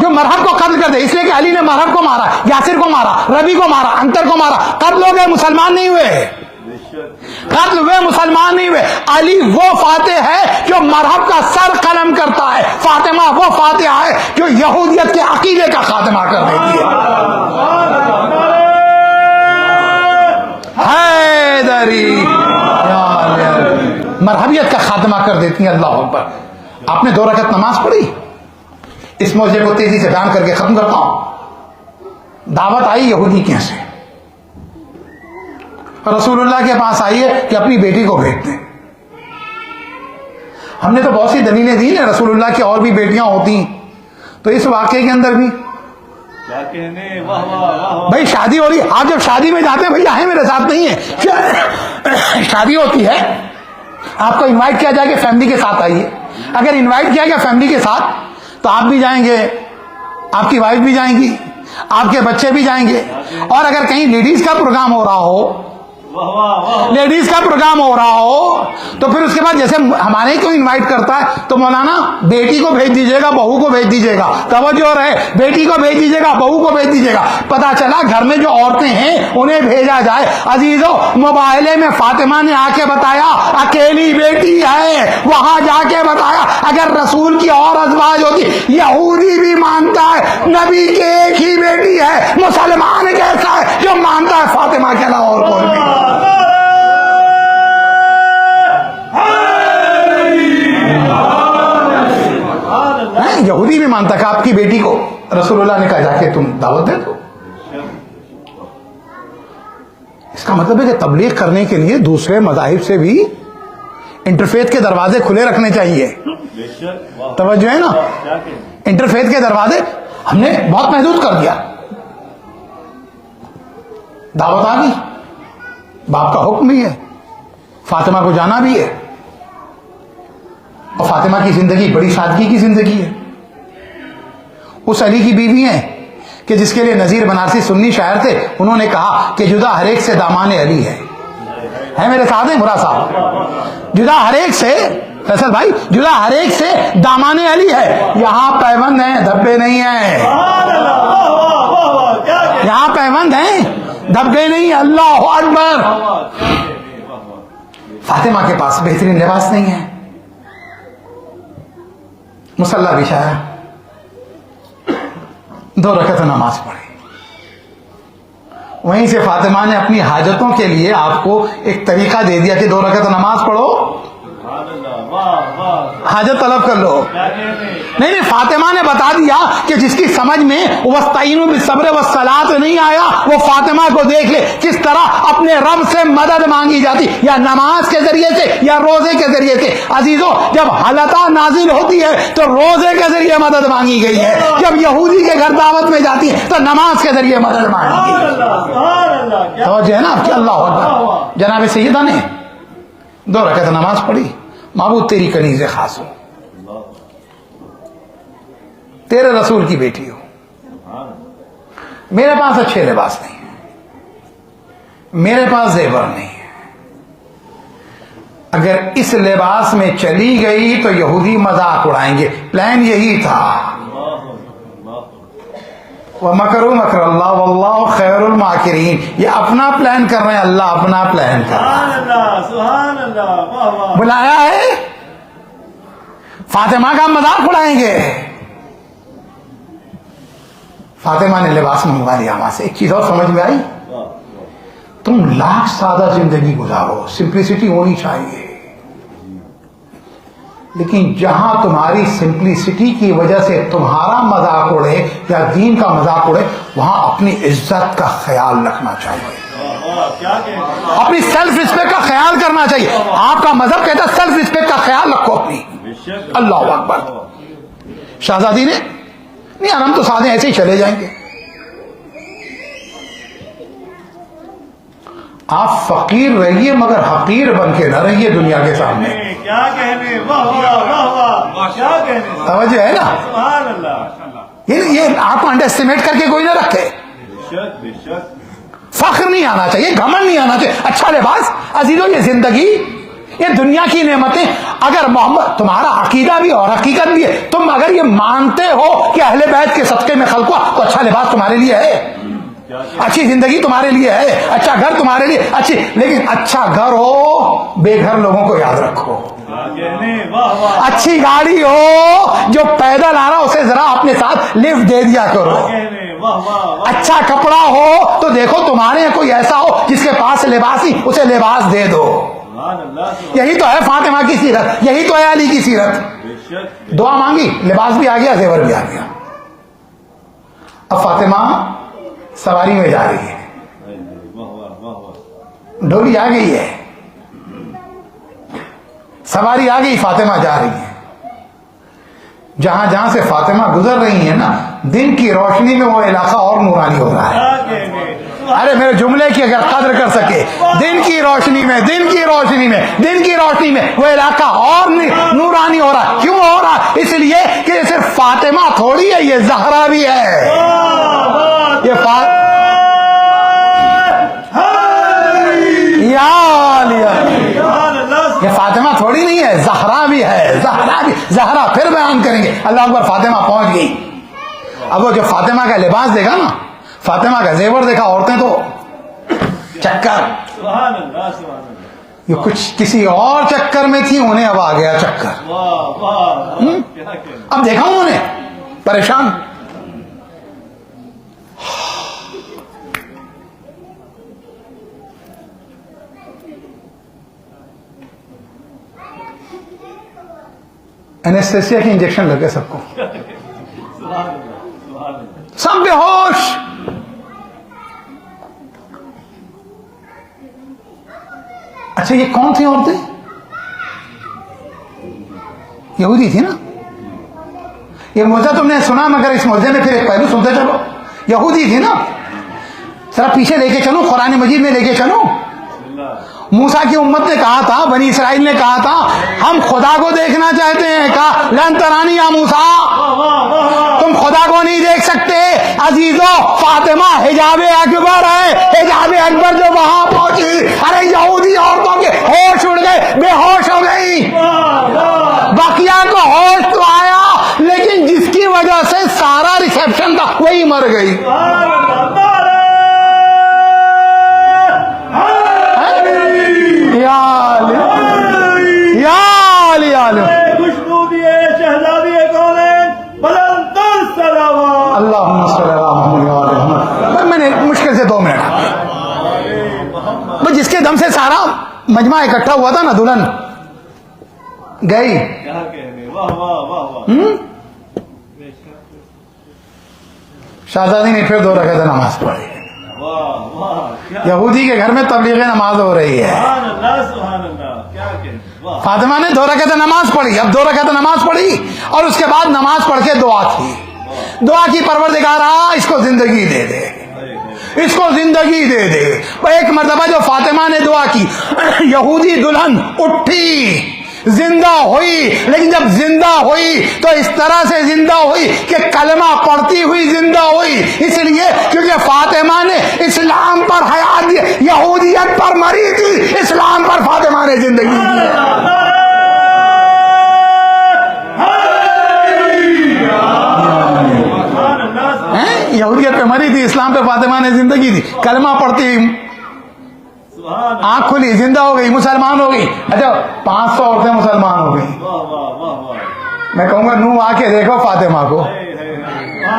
جو مرحب کو قتل کر دے، اس لیے کہ علی نے مرحب کو مارا، یاسر کو مارا، ربی کو مارا، انتر کو مارا، قتل ہو گئے، مسلمان نہیں ہوئے، قتل ہوئے، مسلمان نہیں ہوئے۔ علی وہ فاتح ہے جو مرحب کا سر قلم کرتا ہے، فاطمہ وہ فاتحہ ہے جو یہودیت کے عقیدے کا خاتمہ کر دیتی ہے۔ حیدری مرحبیت کا خاتمہ کر دیتی ہیں۔ اللہ اکبر۔ آپ نے 2 رکعت نماز پڑھی، اس موضوع کو تیزی سے بیان کر کے ختم کرتا ہوں۔ دعوت آئی یہودی کے سے، رسول اللہ کے پاس آئی ہے کہ اپنی بیٹی کو بھیج دیں۔ ہم نے تو بہت سی دلیلیں دی نا، رسول اللہ کی اور بھی بیٹیاں ہوتی ہیں، تو اس واقعے کے اندر بھی بھائی شادی ہو رہی ہے، آپ جب شادی میں جاتے ہیں، بھائی آئے میرے ساتھ نہیں ہے، شادی ہوتی ہے، آپ کو انوائٹ کیا جائے کہ فیملی کے ساتھ آئیے، اگر انوائٹ کیا گیا فیملی کے ساتھ تو آپ بھی جائیں گے، آپ کی وائف بھی جائیں گی، آپ کے بچے بھی جائیں گے، اور اگر کہیں لیڈیز کا پروگرام ہو رہا ہو، لیڈیز کا پروگرام ہو رہا ہو، تو پھر اس کے بعد جیسے ہمارے کو انوائٹ کرتا ہے تو مولانا بیٹی کو بھیج دیجیے گا، بہو کو بھیج دیجیے گا، توجہ رہے، بیٹی کو بھیج دیجیے گا، بہو کو بھیج دیجیے گا۔ پتا چلا گھر میں جو عورتیں ہیں انہیں بھیجا جائے۔ عزیزو، مباہلے میں فاطمہ نے آ کے بتایا اکیلی بیٹی ہے، وہاں جا کے بتایا۔ اگر رسول کی اور ازواج ہوتی، یہودی بھی مانتا ہے نبی کی ایک ہی بیٹی ہے، مسلمان کیسا ہے جو مانتا ہے فاطمہ کے علاوہ اور کوئی نہیں۔ یہودی بھی مانتا کہ آپ کی بیٹی کو رسول اللہ نے کہا جا کے تم دعوت دے دو۔ اس کا مطلب ہے کہ تبلیغ کرنے کے لیے دوسرے مذاہب سے بھی انٹرفیتھ کے دروازے کھلے رکھنے چاہیے۔ توجہ ہے نا، انٹرفیتھ کے دروازے ہم نے بہت محدود کر دیا۔ دعوت آ گئی، باپ کا حکم بھی ہے، فاطمہ کو جانا بھی ہے، اور فاطمہ کی زندگی بڑی سادگی کی زندگی ہے۔ اس علی کی بیوی ہیں کہ جس کے لیے نذیر بنارسی سنی شاعر تھے، انہوں نے کہا کہ جدا ہر ایک سے دامان علی ہے میرے ساتھ ہیں مراد صاحب، جدا ہر ایک سے، فیصل بھائی، جدا ہر ایک سے دامان علی ہے، یہاں پیوند ہیں دھبے نہیں ہیں، یہاں پیوند ہیں دھبے نہیں۔ اللہ اکبر۔ فاطمہ کے پاس بہترین لباس نہیں ہے، مصلی بچھایا، 2 رکعت نماز پڑھی، وہیں سے فاطمہ نے اپنی حاجتوں کے لیے آپ کو ایک طریقہ دے دیا کہ 2 رکعت نماز پڑھو، حاجت طلب کر لو۔ نہیں، فاطمہ نے بتا دیا کہ جس کی سمجھ میں وَاسْتَعِینُوا بِالصَّبْرِ وَالصَّلَاةِ نہیں آیا، وہ فاطمہ کو دیکھ لے کس طرح اپنے رب سے مدد مانگی جاتی، یا نماز کے ذریعے سے یا روزے کے ذریعے سے۔ عزیزو، جب حالتہ نازل ہوتی ہے تو روزے کے ذریعے مدد مانگی گئی ہے، جب یہودی کے گھر دعوت میں جاتی ہے تو نماز کے ذریعے مدد مانگی گئی ہے۔ توجہ ہے نا آپ کی؟ اللہ اکبر۔ جناب سیدہ نے 2 رکعت نماز پڑھی، معبود تیری کنیز خاص ہو، تیرے رسول کی بیٹی ہو، میرے پاس اچھے لباس نہیں ہے، میرے پاس زیور نہیں ہے، اگر اس لباس میں چلی گئی تو یہودی مذاق اڑائیں گے۔ پلان یہی تھا، وَمَكَرُوا مَكْرَ اللَّهِ وَاللَّهُ خَيْرُ الْمَاكِرِينَ۔ یہ اپنا پلان کر رہے ہیں، اللہ اپنا پلان کر رہا ہے۔ بلایا ہے، فاطمہ کا مذاق اڑائیں گے۔ فاطمہ نے لباس منگوا لیا وہاں سے۔ ایک چیز اور سمجھ میں آئی، تم لاکھ سادہ زندگی گزارو، سمپلسٹی ہونی چاہیے، لیکن جہاں تمہاری سمپلسٹی کی وجہ سے تمہارا مذاق اڑے یا دین کا مذاق اڑے، وہاں اپنی عزت کا خیال رکھنا چاہیے، اپنی سیلف رسپیکٹ کا خیال کرنا چاہیے۔ آپ کا مذہب کہتا ہے سیلف رسپیکٹ کا خیال رکھو اپنی۔ اللہ اکبر۔ شہزادی نے نہیں، ہم تو سادے ایسے ہی چلے جائیں گے۔ آپ فقیر رہیے مگر حقیر بن کے نہ رہیے دنیا کے سامنے. کیا کہنے, واہ واہ واہ واہ, کیا کہنے, توجہ ہے نا. سبحان اللہ. یہ آپ انڈر اسٹیمیٹ کر کے کوئی نہ رکھے. بے شک. فخر نہیں آنا چاہیے, گھمنڈ نہیں آنا چاہیے. اچھا لباس عزیزو, یہ زندگی, یہ دنیا کی نعمتیں, اگر محمد تمہارا عقیدہ بھی اور حقیقت بھی ہے, تم اگر یہ مانتے ہو کہ اہل بیت کے صدقے میں خلق ہوا, تو اچھا لباس تمہارے لیے ہے, اچھی زندگی تمہارے لیے ہے, اچھا گھر تمہارے لیے اچھی. لیکن اچھا گھر ہو, بے گھر لوگوں کو یاد رکھو. اچھی گاڑی ہو, جو پیدل آ رہا اسے ذرا اپنے ساتھ لفٹ دے دیا کرو. اچھا کپڑا ہو تو دیکھو تمہارے یہاں کوئی ایسا ہو جس کے پاس لباس ہی, اسے لباس دے دو. یہی تو ہے فاطمہ کی سیرت, یہی تو ہے علی کی سیرت. دعا مانگی, لباس بھی آ گیا, زیور بھی آ گیا. اب فاطمہ سواری میں جا رہی ہے, ڈولی آ گئی ہے, سواری آ گئی, فاطمہ جا رہی ہے. جہاں جہاں سے فاطمہ گزر رہی ہے نا, دن کی روشنی میں وہ علاقہ اور نورانی ہو رہا ہے. ارے میرے جملے کی اگر قدر کر سکے, دن کی روشنی میں, دن کی روشنی میں, دن کی روشنی میں وہ علاقہ اور نورانی ہو رہا ہے. کیوں ہو رہا ہے؟ اس لیے کہ یہ صرف فاطمہ تھوڑی ہے, یہ زہرا بھی ہے. یہ فاطمہ تھوڑی نہیں ہے, زہرا بھی ہے. زہرا بھی, زہرا پھر بیان کریں گے. اللہ اکبر, فاطمہ پہنچ گئی. اب وہ جو فاطمہ کا لباس دیکھا نا, فاطمہ کا زیور دیکھا, عورتیں تو چکر, یہ کچھ کسی اور چکر میں تھی, انہیں اب آ گیا چکر. اب دیکھا انہوں نے پریشان. اینستھیسیا کی انجیکشن لگے سب کو, سب بے ہوش. اچھا یہ کون تھی عورتیں؟ یہودی تھی نا. یہ موضوع تم نے سنا, مگر اس موضوع میں پھر ایک پہلو سنتے چلو. یہودی تھی نا, ذرا پیچھے لے کے چلو, قرآن مجید میں لے کے چلو. موسیٰ کی امت نے کہا تھا, بنی اسرائیل نے کہا تھا, ہم خدا کو دیکھنا چاہتے ہیں. کہا لن ترانی یا موسیٰ, تم خدا کو نہیں دیکھ سکتے. عزیزو, فاطمہ حجاب اکبر ہے, حجاب اکبر جو وہاں پہنچی, ارے یہودی عورتوں کے ہوش اڑ گئے, بے ہوش ہو گئی. بقیہ کو ہوش تو آیا, لیکن جس کی وجہ سے سارا ریسیپشن تھا وہی مر گئی. خوشبو دیے شہزادی کون بلند سلام. اللہم صلی اللہ علیہ وسلم. میں نے مشکل سے 2 منٹ, جس کے دم سے سارا مجمع اکٹھا ہوا تھا نا, دلہن گئی. شہزادی نے پھر 2 رکعت نماز پڑھی. یہودی کے گھر میں تبلیغ نماز ہو رہی ہے. فاطمہ نے 2 رکعت نماز پڑھی. اب 2 رکعت نماز پڑھی اور اس کے بعد نماز پڑھ کے دعا کی. دعا کی, پروردگارا اس کو زندگی دے دے, اس کو زندگی دے دے. ایک مرتبہ جو فاطمہ نے دعا کی, یہودی دلہن اٹھی, زندہ ہوئی. لیکن جب زندہ ہوئی تو اس طرح سے زندہ ہوئی کہ کلمہ پڑھتی ہوئی زندہ ہوئی. اس لیے کیونکہ فاطمہ نے اسلام پر حیات دی, یہودیت پر مری تھی, اسلام پر فاطمہ نے زندگی دی. یہودیت پہ مری تھی, اسلام پہ فاطمہ نے زندگی دی. کلمہ پڑھتی, آنکھ کھلی, زندہ ہو گئی, مسلمان ہو گئی. اچھا 500 عورتیں مسلمان ہو گئی. میں کہوں گا نو آ کے دیکھو فاطمہ کو,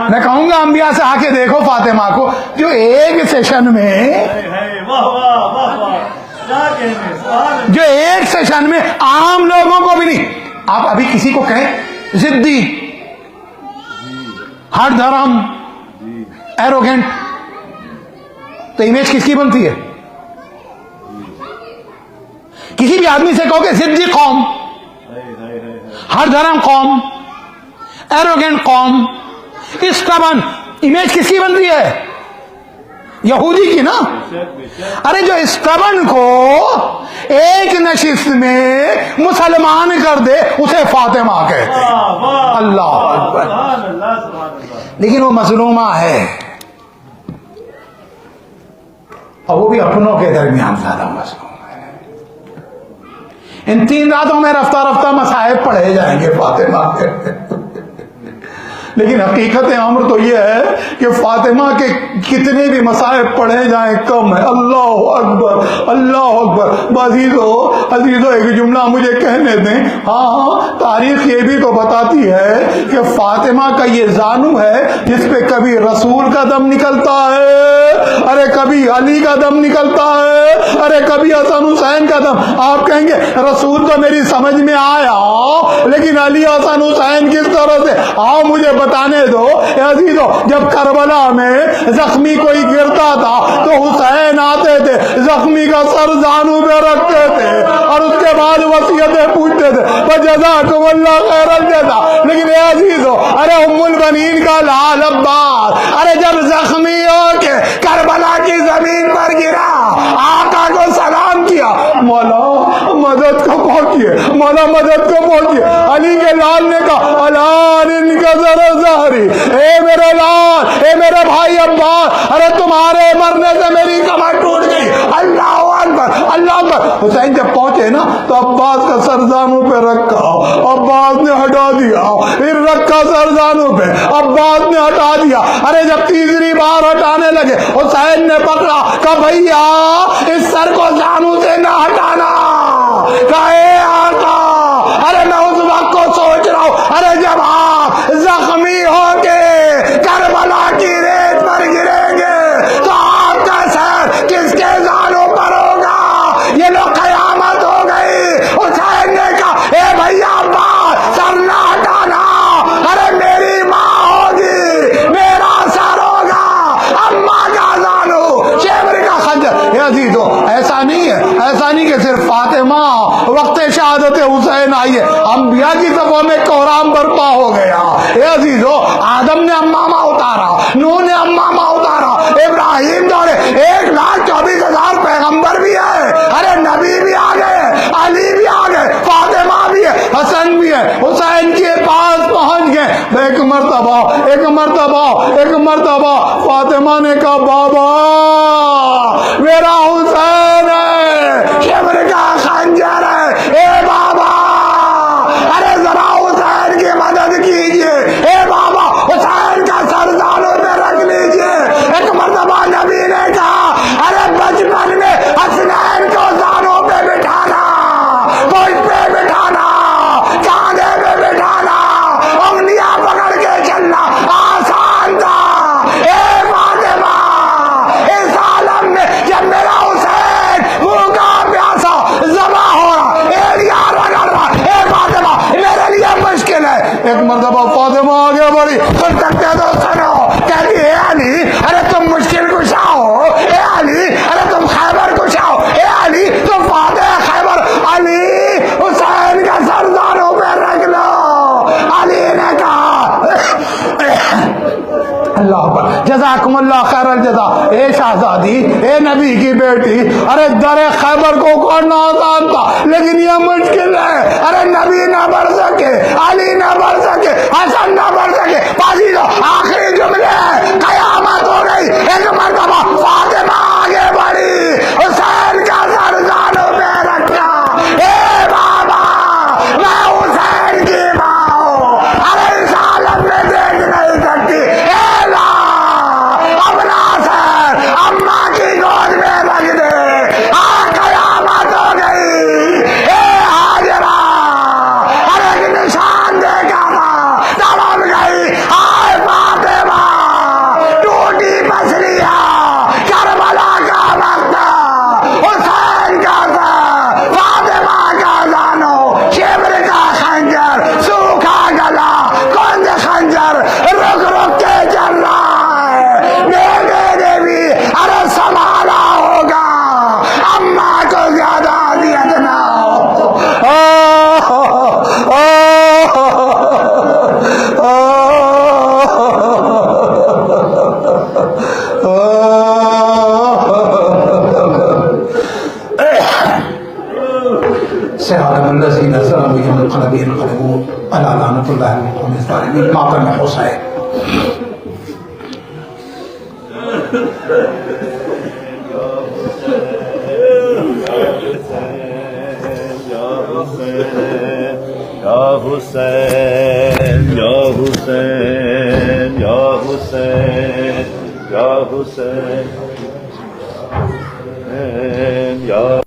میں کہوں گا انبیاء سے آ کے دیکھو فاطمہ کو, جو ایک سیشن میں, جو ایک سیشن میں عام لوگوں کو بھی نہیں. آپ ابھی کسی کو کہیں ضدی, ہر دھرم, ایروگینٹ, تو امیج کس کی بنتی ہے؟ کسی بھی آدمی سے کہو کہ ضدی قوم, ہر دھرم قوم, ایروگینٹ قوم, اس کا امیج کس کی بنتی ہے؟ یہودی کی نا. ارے جو اسٹبن کو ایک نشست میں مسلمان کر دے اسے فاطمہ کہتے ہیں. اللہ اکبر. لیکن وہ مظلومہ ہے اور وہ بھی اپنوں کے درمیان زیادہ مظلوم ہے. ان 3 راتوں میں رفتہ رفتہ مصائب پڑھے جائیں گے فاطمہ کے. لیکن حقیقت امر تو یہ ہے کہ فاطمہ کے کتنے بھی مصائب پڑھے جائیں کم ہے. اللہ اکبر اللہ اکبر. عزیزو ایک جملہ مجھے کہنے دیں. ہاں تاریخ یہ بھی تو بتاتی ہے کہ فاطمہ کا یہ زانو ہے جس پہ کبھی رسول کا دم نکلتا ہے, ارے کبھی علی کا دم نکلتا ہے, ارے کبھی حسن حسین کا دم. آپ کہیں گے رسول تو میری سمجھ میں آیا لیکن علی حسن حسین کس طرح سے, آؤ مجھے بتانے دو. عزیزو جب کربلا میں زخمی کوئی گرتا تھا تو حسین آتے تھے, زخمی کا سر زانو پہ رکھتے تھے اور اس کے بعد وصیتیں پوچھتے تھے فجزاکم اللہ خیر الجزا. لیکن عزیزو ارے ام البنین کا لال عباس ارے جب زخمی ہو کے کربلا کی زمین پر گرا, آقا کو سلام کیا, مولا مدد کو پہنچیے, مولا مدد کو پہنچیے. علی کے لال نے کہا الان ان کا ظہری, اے میرے لال, اے میرے بھائی عباس, ارے تمہارے مرنے سے میری کمر ٹوٹ گئی. اللہ اکبر اللہ اکبر. حسین جب پہنچے نا تو عباس کا سرزانوں پہ رکھا, عباس نے ہٹا دیا, پھر رکھا سرزانوں پہ, عباس نے ہٹا دیا. ارے جب تیسری بار ہٹانے لگے حسین نے پکڑا, کہا بھیا اس سر کو زانو سے نہ ہٹانا. کہا اے آقا, ارے میں اس وقت کو سوچ رہا ہوں, ارے جب آپ زخمی ہو کے کربلا کی ریت پر گریں گے تو آپ کا سر کس کے زانوں پر ہوگا؟ یہ لوگ قیامت ہو گئی. حسین نے کہا اے بھیا عباس سر نہ ہٹانا, ارے میری ماں ہوگی, میرا سر ہوگا, اماں کا زانو, شیبر کا خنجر. یہ عزیزو ایسا نہیں ہے, ایسا نہیں کہ صرف فاطمہ وقت شہادت حسین آئی ہے, انبیاء کی صفوں میں کوہرام برپا ہو گیا. اے عزیزو آدم نے امامہ اتارا, نوح نے امامہ اتارا, ابراہیم دورے 1,24,000 پیغمبر بھی ہے, ارے نبی بھی آ گئے, علی بھی آ گئے, فاطمہ بھی ہے, حسن بھی ہے, حسین کے پاس پہنچ گئے. ایک مرتبہ فاطمہ نے کہا بابا میرا حسین ہے, شبر کا خنجر ہے, اے بابا ارے ذرا حسین کی مدد کیجئے, اے بابا حسین کا سر زانوں پہ رکھ لیجئے. ایک مرتبہ نبی نے کہا ارے بچپن میں حسنین کو زانوں پہ بٹھانا, پشت پہ بٹھانا, کاندھے پہ بٹھانا, انگلیاں پکڑ کے چلنا آسان تھا. اے فاطمہ اس عالم میں جب میرا حسین بھوکا پیاسا ذبح ہو رہا, ایڑیاں رگڑ رہا, اے فاطمہ میرے لیے مشکل ہے. ایک مرتبہ فاطمہ آگے بڑھی, سن سکتے تو سنو, کہتی اے علی ارے تم مشکل کشا ہو, اے علی ارے تم خیبر کشا ہو, اے علی تم فاتح خیبر, علی حسین کا سر زانوں پہ رکھ لو. علی نے کہا اللہ اکبر جزاکم اللہ خیر الجزا. اے شہزادی, اے نبی کی بیٹی, ارے در خیبر کو کرنا آسان تھا لیکن یہ مشکل ہے. ارے نبی نہ بڑھ سکے, علی نہ بڑھ سکے, حسن نہ بڑھ سکے. پاسی دو آخری جملے, قیامت ہو گئی. ایک مرتبہ فاطمہ آگے بڑھی, حسین کا سر زانوں پہ رکھا, اے بابا میں حسین کی ماں ہوں, ارے اس عالم میں دیکھ نہیں سکتی, اپنا سر اماں کی گود میں رکھ دے. قیامت ہو گئی. اے حاجرہ ارے ایک نشان دیکھا تھا تب ہم گئی, آئے فاطمہ رحمۃ اللہ علیہ ماتم حسین. یا حسین یا حسین یا حسین یا حسین یا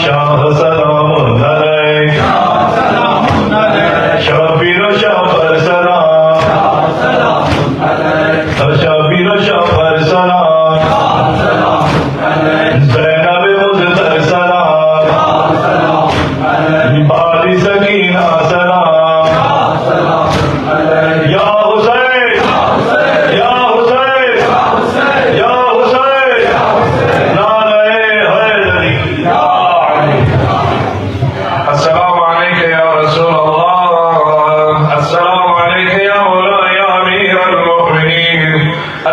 شاہ سلام علیک شبیر و شاہ پر سلام شبیر و شاہ پر سلام زینب مزتر سلام بالی سکینہ سلام یا حسین یا حسین یا حسین نعرہ حیدری یا علی السلام علیکہ یا رسول اللہ السلام علیکہ یا مولا یا امیر المؤمنین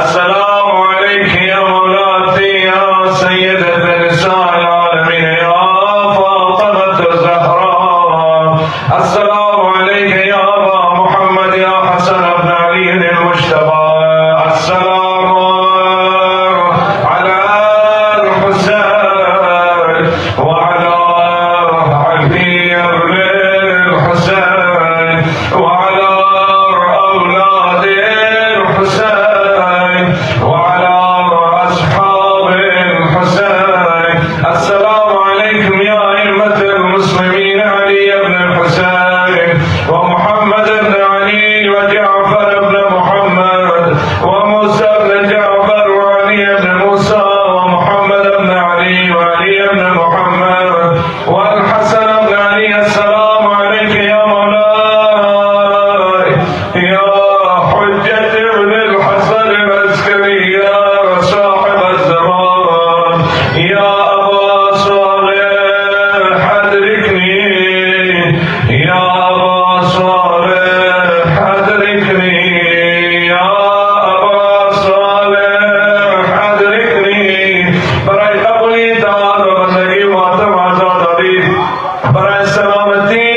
السلام علیکہ یا مولاتی یا سیدۃ نساء العالمین یا فاطمۃ الزہراء السلام علیکہ یا ابا محمد یا حسن بن علی المجتبی السلام علی الحسین وعلی علی بن الحسین وعلى أولاد الحسين وعلى أصحاب الحسين السلام عليكم يا أئمة المسلمين علي بن الحسين ومحمد بن علي وجعفر بن محمد وموسى بن جعفر وعلي بن موسى ومحمد بن علي وعلي بن محمد والحسن بن علي السلام عليك يا مولاي يا حجة ابن الحسن العسكري يا صاحب الزمان يا أبا صالح أدركني يا أبا صالح أدركني يا أبا صالح أدركني برای قبولی تعالی و بندگی و اعتماد داری برای سلامتی